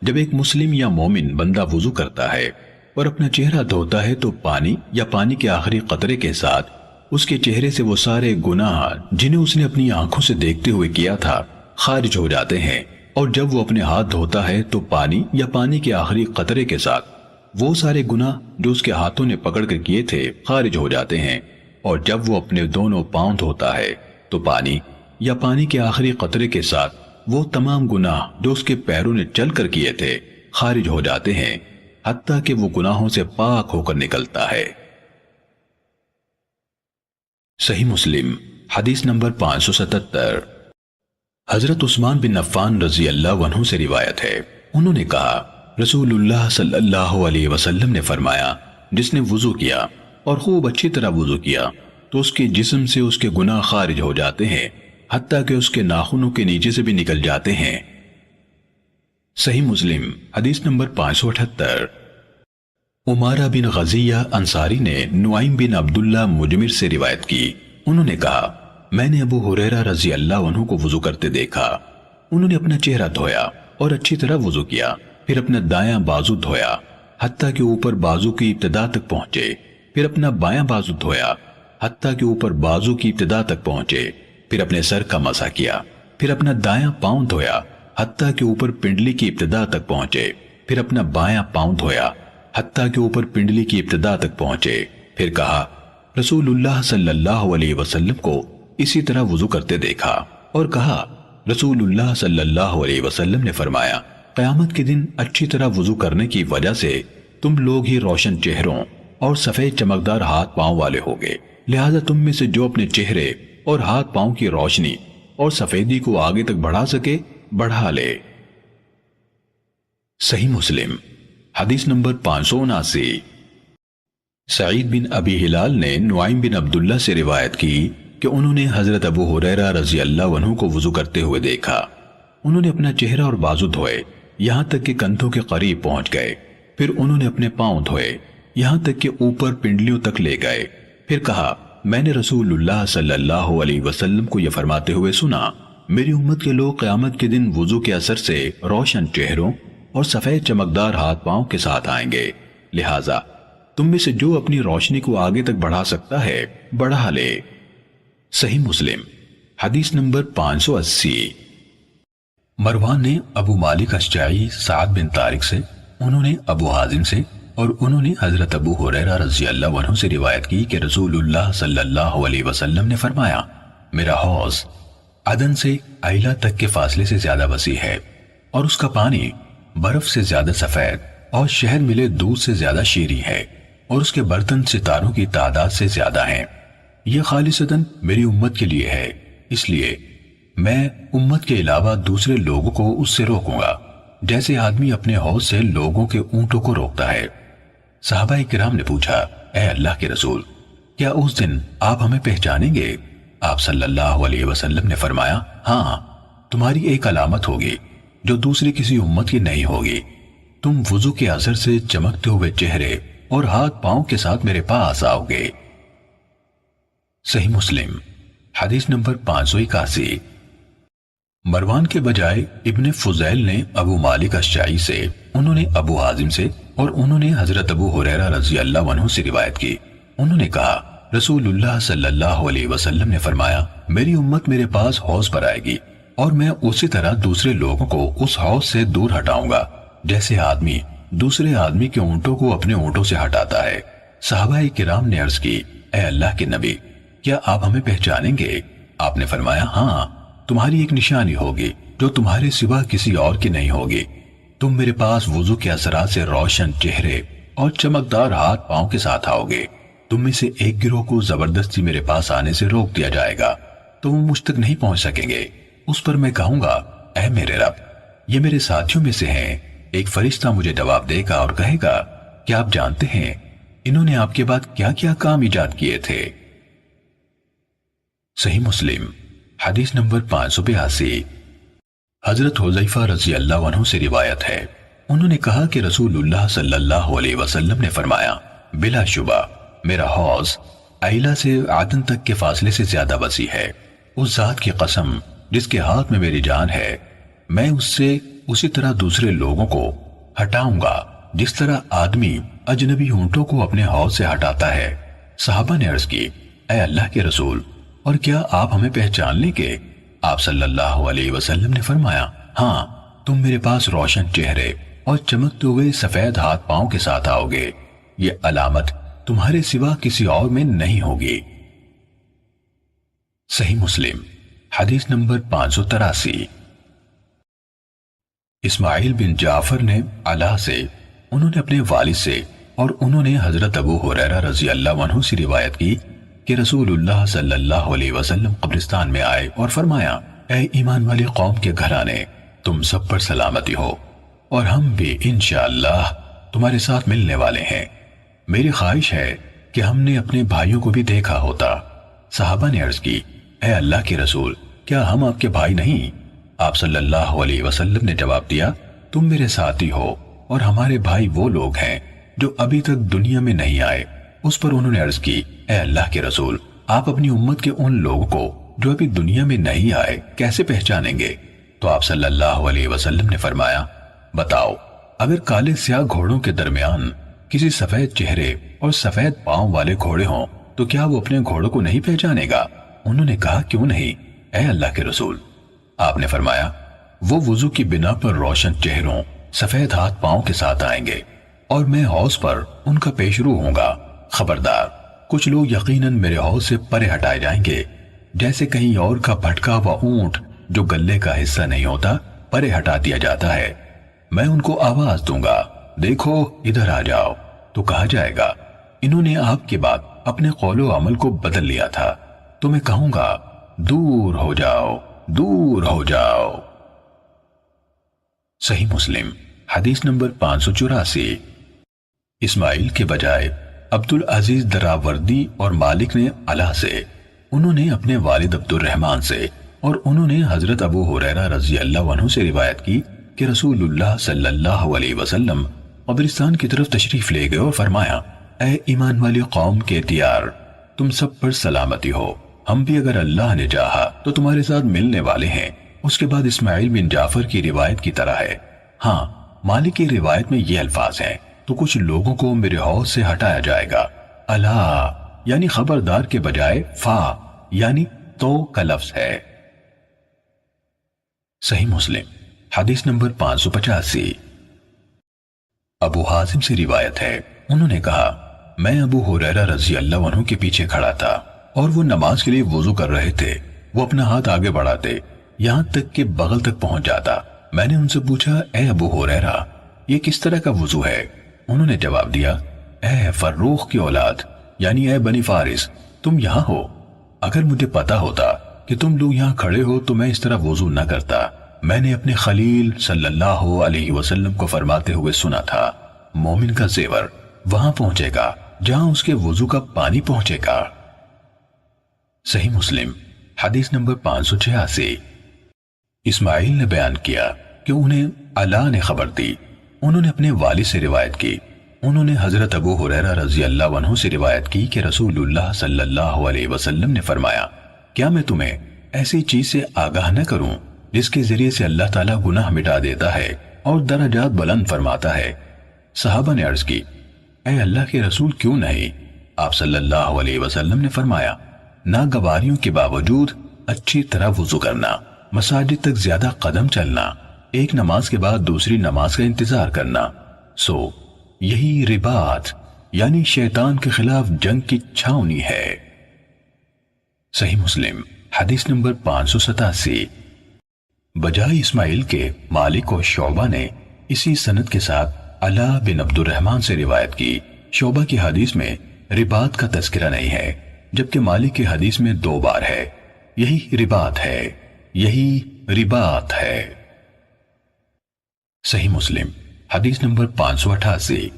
Speaker 1: جب ایک مسلم یا مومن بندہ وضو کرتا ہے اور اپنا چہرہ دھوتا ہے تو پانی یا پانی کے آخری قطرے کے ساتھ اس کے چہرے سے وہ سارے گناہ جنہیں اس نے اپنی آنکھوں سے دیکھتے ہوئے کیا تھا خارج ہو جاتے ہیں، اور جب وہ اپنے ہاتھ دھوتا ہے تو پانی یا پانی کے آخری قطرے کے ساتھ وہ سارے گناہ جو اس کے ہاتھوں نے پکڑ کر کیے تھے خارج ہو جاتے ہیں، اور جب وہ اپنے دونوں پاؤں دھوتا ہے تو پانی یا پانی کے آخری قطرے کے ساتھ وہ تمام گناہ جو اس کے پیروں نے چل کر کیے تھے خارج ہو جاتے ہیں، حتیٰ کہ وہ گناہوں سے پاک ہو کر نکلتا ہے۔ صحیح مسلم حدیث نمبر 577۔ حضرت عثمان بن عفان رضی اللہ عنہ سے روایت ہے، انہوں نے کہا رسول اللہ صلی اللہ علیہ وسلم نے فرمایا جس نے وضو کیا اور خوب اچھی طرح وضو کیا تو اس کے جسم سے اس کے گناہ خارج ہو جاتے ہیں، حتیٰ کہ اس کے ناخنوں کے نیچے سے بھی نکل جاتے ہیں۔ صحیح مسلم حدیث نمبر 578۔ عمارہ بن غزیہ انصاری نے نعیم بن عبداللہ مجمر سے روایت کی، انہوں نے کہا میں نے ابو ہریرہ رضی اللہ عنہ کو وضو کرتے دیکھا، انہوں نے اپنا چہرہ دھویا اور اچھی طرح وضو کیا، پھر اپنا دایاں بازو دھویا حتیٰ کہ اوپر بازو کی ابتدا تک پہنچے، پھر اپنا بایاں بازو دھویا حتیٰ کہ اوپر بازو کی ابتدا تک پہنچے، پھر اپنے سر کا مسح کیا، پھر اپنا دایاں پاؤں دھویا حتیٰ کہ اوپر پنڈلی کی ابتدا تک پہنچے، پھر اپنا بایاں پاؤں دھویا حتیٰ کہ اوپر پنڈلی کی ابتدا تک پہنچے، پھر کہا رسول اللہ صلی اللہ علیہ وسلم کو اسی طرح وضو کرتے دیکھا، اور کہا رسول اللہ صلی اللہ علیہ وسلم نے فرمایا قیامت کے دن اچھی طرح وضو کرنے کی وجہ سے تم لوگ ہی روشن چہروں اور سفید چمکدار ہاتھ پاؤں والے ہوگے، لہذا تم میں سے جو اپنے چہرے اور ہاتھ پاؤں کی روشنی اور سفیدی کو آگے تک بڑھا سکے بڑھا لے۔ صحیح مسلم حدیث نمبر 579۔ سعید بن ابی ہلال نے نعیم بن عبداللہ سے روایت کی کہ انہوں نے حضرت ابو ہریرہ رضی اللہ عنہ کو وضو کرتے ہوئے دیکھا، انہوں نے اپنا چہرہ اور بازو دھوئے یہاں تک کہ کندھوں کے قریب پہنچ گئے، پھر انہوں نے اپنے پاؤں دھوئے یہاں تک کہ اوپر پنڈلیوں تک لے گئے، پھر کہا میں نے رسول اللہ صلی اللہ علیہ وسلم کو یہ فرماتے ہوئے سنا میری امت کے لوگ قیامت کے دن وضو کے اثر سے روشن چہروں اور سفید چمکدار ہاتھ پاؤں کے ساتھ آئیں گے، لہٰذا تم میں سے جو اپنی روشنی کو آگے تک بڑھا سکتا ہے بڑھا لے۔ صحیح مسلم حدیث نمبر 580۔ مروان نے ابو مالک اشجعی سعد بن طارق سے، انہوں نے ابو حازم سے، اور انہوں نے حضرت ابو ہریرہ رضی اللہ عنہ سے روایت کی کہ رسول اللہ صلی اللہ علیہ وسلم نے فرمایا میرا حوض عدن سے ایلا تک کے فاصلے سے زیادہ وسیع ہے، اور اس کا پانی برف سے زیادہ سفید اور شہد ملے دودھ سے زیادہ شیریں ہے، اور اس کے برتن ستاروں کی تعداد سے زیادہ ہیں، یہ خالصتاً میری امت کے لیے ہے، اس لیے میں امت کے علاوہ دوسرے لوگوں کو اس سے روکوں گا جیسے آدمی اپنے حوض سے لوگوں کے اونٹوں کو روکتا ہے۔ صحابہ کرام نے پوچھا اے اللہ کے رسول کیا اس دن آپ ہمیں پہچانیں گے؟ آپ صلی اللہ علیہ وسلم نے فرمایا ہاں، تمہاری ایک علامت ہوگی جو دوسری کسی امت کی نہیں ہوگی، تم وضو کے اثر سے چمکتے ہوئے چہرے اور ہاتھ پاؤں کے ساتھ میرے پاس آؤ گے۔ صحیح مسلم حدیث نمبر 581۔ مروان کے بجائے ابن فضیل نے ابو مالک اشجعی سے، انہوں نے ابو حازم سے اور انہوں نے حضرت ابو ہریرہ رضی اللہ عنہ سے روایت کی۔ انہوں نے کہا رسول اللہ صلی اللہ علیہ وسلم نے فرمایا میری امت میرے پاس حوض پر آئے گی اور میں اسی طرح دوسرے لوگوں کو اس حوض سے دور ہٹاؤں گا جیسے آدمی دوسرے آدمی کے اونٹوں کو اپنے اونٹوں سے ہٹاتا ہے۔ صحابہ کرام نے عرض کی اے اللہ کے نبی کیا آپ ہمیں پہچانیں گے؟ آپ نے فرمایا ہاں، تمہاری ایک نشانی ہوگی جو تمہارے سوا کسی اور کی نہیں ہوگی۔ تم میرے پاس وضو کے اثرات سے روشن چہرے اور چمکدار ہاتھ پاؤں کے ساتھ آؤ گے۔ تم میں سے ایک گروہ کو زبردستی میرے پاس آنے سے روک دیا جائے گا تو وہ مجھ تک نہیں پہنچ سکیں گے۔ اس پر میں کہوں گا اے میرے رب، یہ میرے ساتھیوں میں سے ہیں۔ ایک فرشتہ مجھے جواب دے گا اور کہے گا کیا آپ جانتے ہیں انہوں نے آپ کے بعد کیا کیا کام ایجاد کیے تھے؟ صحیح مسلم حدیث نمبر 582۔ حضرت حذیفہ رضی اللہ عنہ سے روایت ہے، انہوں نے کہا کہ رسول اللہ صلی اللہ علیہ وسلم نے فرمایا بلا شبہ میرا حوض ایلا سے عدن تک کے فاصلے سے زیادہ وسیع ہے۔ اس ذات کی قسم جس کے ہاتھ میں میری جان ہے، میں اس سے اسی طرح دوسرے لوگوں کو ہٹاؤں گا جس طرح آدمی اجنبی اونٹوں کو اپنے حوض سے ہٹاتا ہے۔ صحابہ نے عرض کی اے اللہ کے رسول اور کیا آپ ہمیں پہچان لیں گے؟ آپ صلی اللہ علیہ وسلم نے فرمایا ہاں، تم میرے پاس روشن چہرے اور چمکتے ہوئے سفید ہاتھ پاؤں کے ساتھ آؤ گے، یہ علامت تمہارے سوا کسی اور میں نہیں ہوگی۔ صحیح مسلم حدیث نمبر 583۔ اسماعیل بن جعفر نے علا سے، انہوں نے اپنے والد سے اور انہوں نے حضرت ابو ہریرہ رضی اللہ عنہ سے روایت کی کہ رسول اللہ صلی اللہ علیہ وسلم قبرستان میں آئے اور فرمایا اے ایمان والی قوم کے گھرانے، تم سب پر سلامتی ہو اور ہم بھی انشاءاللہ تمہارے ساتھ ملنے والے ہیں۔ میری خواہش ہے کہ ہم نے اپنے بھائیوں کو بھی دیکھا ہوتا۔ صحابہ نے عرض کی اے اللہ کے رسول کیا ہم آپ کے بھائی نہیں؟ آپ صلی اللہ علیہ وسلم نے جواب دیا تم میرے ساتھی ہو اور ہمارے بھائی وہ لوگ ہیں جو ابھی تک دنیا میں نہیں آئے۔ اس پر انہوں نے عرض کی اے اللہ کے رسول آپ اپنی امت کے ان لوگوں کو جو ابھی دنیا میں نہیں آئے کیسے پہچانیں گے؟ تو آپ صلی اللہ علیہ وسلم نے فرمایا بتاؤ اگر کالے سیاہ گھوڑوں کے درمیان کسی سفید چہرے اور سفید پاؤں والے گھوڑے ہوں تو کیا وہ اپنے گھوڑوں کو نہیں پہچانے گا؟ انہوں نے کہا کیوں نہیں اے اللہ کے رسول۔ آپ نے فرمایا وہ وضو کی بنا پر روشن چہروں سفید ہاتھ پاؤں کے ساتھ آئیں گے اور میں حوض پر ان کا پیشرو ہوں گا۔ خبردار کچھ لوگ یقیناً میرے حوض سے پرے ہٹائے جائیں گے جیسے کہیں اور کا بھٹکا ہوا اونٹ جو گلے کا حصہ نہیں ہوتا پرے ہٹا دیا جاتا ہے۔ میں ان کو آواز دوں گا دیکھو ادھر آ جاؤ تو کہا جائے گا انہوں نے آپ کے بعد اپنے قول و عمل کو بدل لیا تھا، تو میں کہوں گا دور ہو جاؤ دور ہو جاؤ۔ صحیح مسلم حدیث نمبر 584۔ اسماعیل کے بجائے عبد العزیز دراوردی اور مالک نے علا سے، انہوں نے اپنے والد عبد الرحمن سے اور انہوں نے حضرت ابو ہریرہ رضی اللہ عنہ سے روایت کی کہ رسول اللہ صلی اللہ علیہ وسلم قبرستان کی طرف تشریف لے گئے اور فرمایا اے ایمان والی قوم کے دیار، تم سب پر سلامتی ہو، ہم بھی اگر اللہ نے چاہا تو تمہارے ساتھ ملنے والے ہیں۔ اس کے بعد اسماعیل بن جعفر کی روایت کی طرح ہے۔ ہاں مالک کی روایت میں یہ الفاظ ہیں تو کچھ لوگوں کو میرے حوض سے ہٹایا جائے گا۔ الا یعنی خبردار کے بجائے فا یعنی تو کا لفظ ہے۔ صحیح مسلم حدیث نمبر 585۔ ابو حازم سے روایت ہے، انہوں نے کہا میں ابو ہریرہ رضی اللہ عنہ کے پیچھے کھڑا تھا اور وہ نماز کے لیے وضو کر رہے تھے۔ وہ اپنا ہاتھ آگے بڑھاتے یہاں تک کہ بغل تک پہنچ جاتا۔ میں نے ان سے پوچھا اے ابو ہریرہ یہ کس طرح کا وضو ہے؟ انہوں نے جواب دیا اے فروخ کی اولاد یعنی اے بنی فارس، تم یہاں ہو، اگر مجھے پتا ہوتا کہ تم لوگ یہاں کھڑے ہو تو میں اس طرح وضو نہ کرتا۔ میں نے اپنے خلیل صلی اللہ علیہ وسلم کو فرماتے ہوئے سنا تھا مومن کا زیور وہاں پہنچے گا جہاں اس کے وضو کا پانی پہنچے گا۔ صحیح مسلم حدیث نمبر 586۔ اسماعیل نے بیان کیا کہ انہیں علا نے خبر دی، انہوں نے اپنے والد سے روایت کی، انہوں نے حضرت ابو ہریرہ رضی اللہ عنہ سے روایت کی کہ رسول اللہ صلی اللہ علیہ وسلم نے فرمایا، کیا میں تمہیں ایسی چیز سے آگاہ نہ کروں جس کے ذریعے سے اللہ تعالیٰ گناہ مٹا دیتا ہے اور درجات بلند فرماتا ہے؟ صحابہ نے عرض کی، اے اللہ کے رسول کیوں نہیں؟ آپ صلی اللہ علیہ وسلم نے فرمایا، ناگواریوں کے باوجود اچھی طرح وضو کرنا، مساجد تک زیادہ قدم چلنا، ایک نماز کے بعد دوسری نماز کا انتظار کرنا، سو یہی رباط یعنی شیطان کے خلاف جنگ کی چھاؤنی ہے۔ صحیح مسلم حدیث نمبر 587۔ بجائے اسماعیل کے مالک و شعبہ نے اسی سند کے ساتھ علا بن عبد الرحمن سے روایت کی۔ شعبہ کی حدیث میں رباط کا تذکرہ نہیں ہے، جبکہ مالک کی حدیث میں 2 بار ہے۔ یہی رباط ہے، یہی رباط ہے۔ صحیح مسلم حدیث نمبر 588۔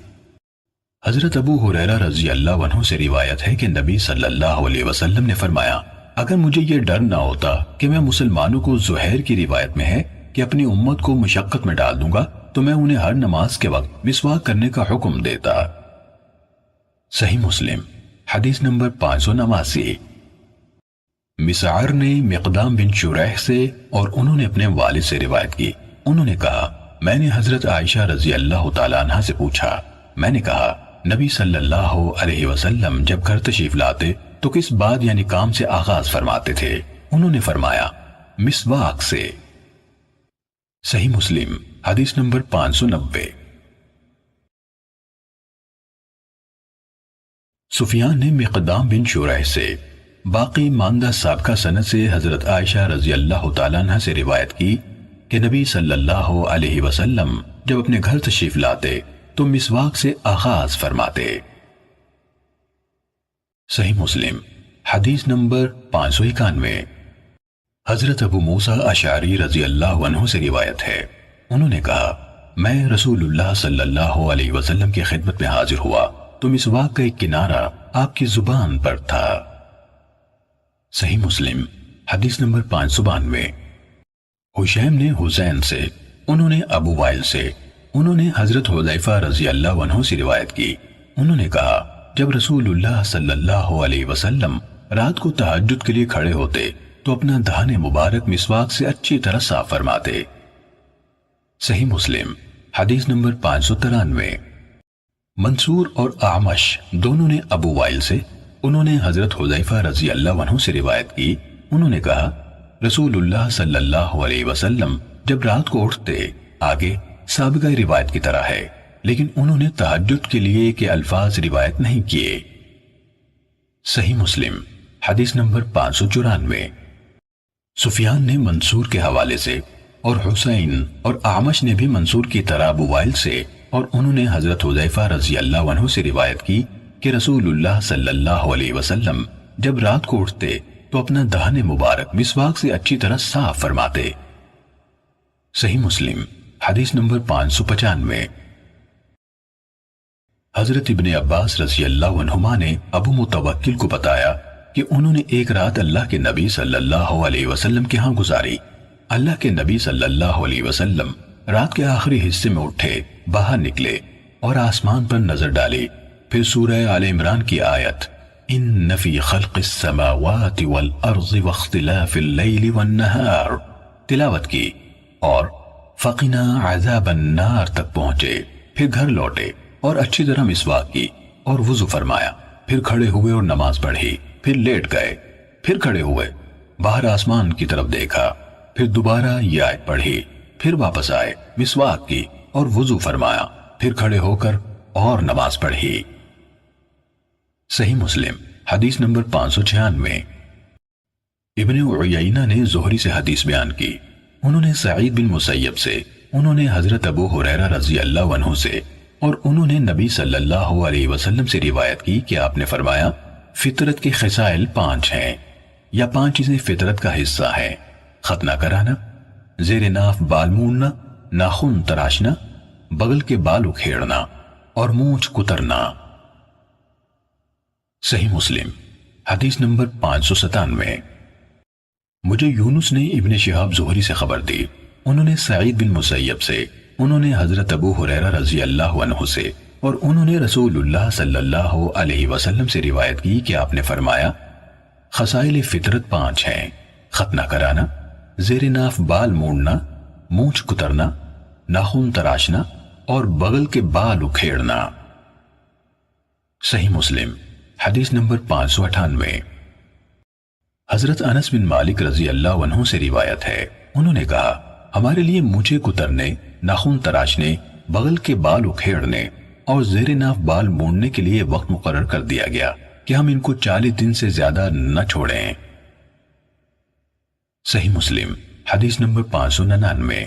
Speaker 1: حضرت ابو ہریرہ رضی اللہ عنہ سے روایت ہے کہ نبی صلی اللہ علیہ وسلم نے فرمایا، اگر مجھے یہ ڈر نہ ہوتا کہ میں مسلمانوں کو زہیر کی روایت میں ہے کہ اپنی امت کو مشقت میں ڈال دوں گا تو میں انہیں ہر نماز کے وقت مسواک کرنے کا حکم دیتا۔ صحیح مسلم حدیث نمبر 589۔ مسعر نے مقدام بن شریح سے اور انہوں نے اپنے والد سے روایت کی، انہوں نے کہا، میں نے حضرت عائشہ رضی اللہ تعالیٰ عنہ سے پوچھا، میں نے کہا نبی صلی اللہ علیہ وسلم جب گھر تشریف لاتے تو کس بات یعنی کام سے آغاز فرماتے تھے؟ انہوں نے فرمایا، مسواک سے۔ صحیح مسلم حدیث نمبر 590۔ سفیان نے مقدام بن شریح سے باقی ماندہ سابقہ سند سے حضرت عائشہ رضی اللہ تعالیٰ عنہ سے روایت کی کہ نبی صلی اللہ علیہ وسلم جب اپنے گھر تشریف لاتے تو مسواک سے آغاز فرماتے۔ صحیح مسلم حدیث نمبر 591۔ حضرت ابو موسیٰ اشعری رضی اللہ عنہ سے روایت ہے، انہوں نے کہا، میں رسول اللہ صلی اللہ علیہ وسلم کی خدمت میں حاضر ہوا تو مسواک کا ایک کنارہ آپ کی زبان پر تھا۔ صحیح مسلم حدیث نمبر 592۔ حشیم نے حسین سے، انہوں نے ابو وائل سے، انہوں نے حضرت حذیفہ رضی اللہ عنہ سے روایت کی، انہوں نے کہا، جب رسول اللہ صلی اللہ علیہ وسلم رات کو تہجد کے لیے کھڑے ہوتے تو اپنا دہن مبارک مسواک سے اچھی طرح صاف فرماتے۔ صحیح مسلم حدیث نمبر 593۔ منصور اور اعمش دونوں نے ابو وائل سے، انہوں نے حضرت حذیفہ رضی اللہ عنہ سے روایت کی، انہوں نے کہا، رسول اللہ صلی اللہ علیہ وسلم جب رات کو اٹھتے، آگے سابقہ روایت کی طرح ہے، لیکن انہوں نے تہجد کے لیے کہ الفاظ روایت نہیں کیے۔ صحیح مسلم حدیث نمبر 594۔ سفیان نے منصور کے حوالے سے اور حسین اور اعمش نے بھی منصور کی طرح ابو وائل سے اور انہوں نے حضرت حذیفہ رضی اللہ عنہ سے روایت کی کہ رسول اللہ صلی اللہ علیہ وسلم جب رات کو اٹھتے تو اپنا دہن مبارک مسواک سے اچھی طرح صاف فرماتے۔ صحیح مسلم حدیث نمبر 595۔ حضرت ابن عباس رضی اللہ عنہما نے ابو متوکل کو بتایا کہ انہوں نے ایک رات اللہ کے نبی صلی اللہ علیہ وسلم کے ہاں گزاری۔ اللہ کے نبی صلی اللہ علیہ وسلم رات کے آخری حصے میں اٹھے، باہر نکلے اور آسمان پر نظر ڈالی، پھر سورہ آل عمران کی آیت ان فی خلق السماوات والارض واختلاف اللیل والنہار تلاوت کی اور فقنا عذاب النار تک پہنچے، پھر گھر لوٹے اور اچھی طرح مسواک کی اور وضو فرمایا، پھر کھڑے ہوئے اور نماز پڑھی، پھر لیٹ گئے، پھر کھڑے ہوئے، باہر آسمان کی طرف دیکھا، پھر دوبارہ یہ آیت پڑھی، پھر واپس آئے، مسواک کی اور وضو فرمایا، پھر کھڑے ہو کر اور نماز پڑھی۔ صحیح مسلم حدیث نمبر 596۔ ابن عیینہ نے زہری سے حدیث بیان کی، انہوں نے سعید بن مسیب سے، انہوں نے حضرت ابو ہریرہ رضی اللہ عنہ سے اور انہوں نے نبی صلی اللہ علیہ وسلم سے روایت کی کہ آپ نے فرمایا، فطرت کی خصائل 5 ہیں یا 5 چیزیں فطرت کا حصہ ہیں: ختنہ کرانا، زیر ناف بال موننا، ناخن تراشنا، بغل کے بال اکھیڑنا اور مونچھ کترنا۔ صحیح مسلم حدیث نمبر 597۔ مجھے یونس نے ابن شہاب زہری سے خبر دی، انہوں نے سعید بن مسیب سے، انہوں نے حضرت ابو ہریرہ رضی اللہ عنہ سے اور انہوں نے رسول اللہ صلی اللہ علیہ وسلم سے روایت کی کہ آپ نے فرمایا خصائل فطرت 5 ہیں: ختنہ کرانا، زیر ناف بال موڑنا، مونچھ کترنا، ناخن تراشنا اور بغل کے بال اکھیڑنا۔ صحیح مسلم حدیث نمبر 598۔ حضرت انس بن مالک رضی اللہ عنہ سے روایت ہے، انہوں نے کہا ہمارے لیے مونچھیں کترنے، ناخن تراشنے، بغل کے بال اکھیڑنے اور زیر ناف بال موڑنے کے لیے وقت مقرر کر دیا گیا کہ ہم ان کو 40 دن سے زیادہ نہ چھوڑیں۔ صحیح مسلم حدیث نمبر 599۔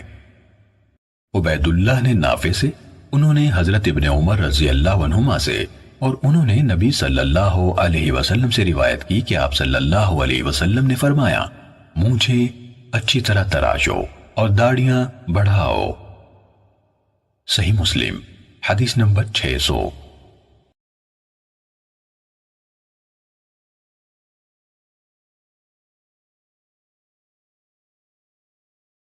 Speaker 1: عبید اللہ نے نافع سے، انہوں نے حضرت ابن عمر رضی اللہ عنہما سے اور انہوں نے نبی صلی اللہ علیہ وسلم سے روایت کی کہ آپ صلی اللہ علیہ وسلم نے فرمایا مونچھیں اچھی طرح تراشو اور داڑیاں بڑھاؤ۔ صحیح مسلم حدیث نمبر 600۔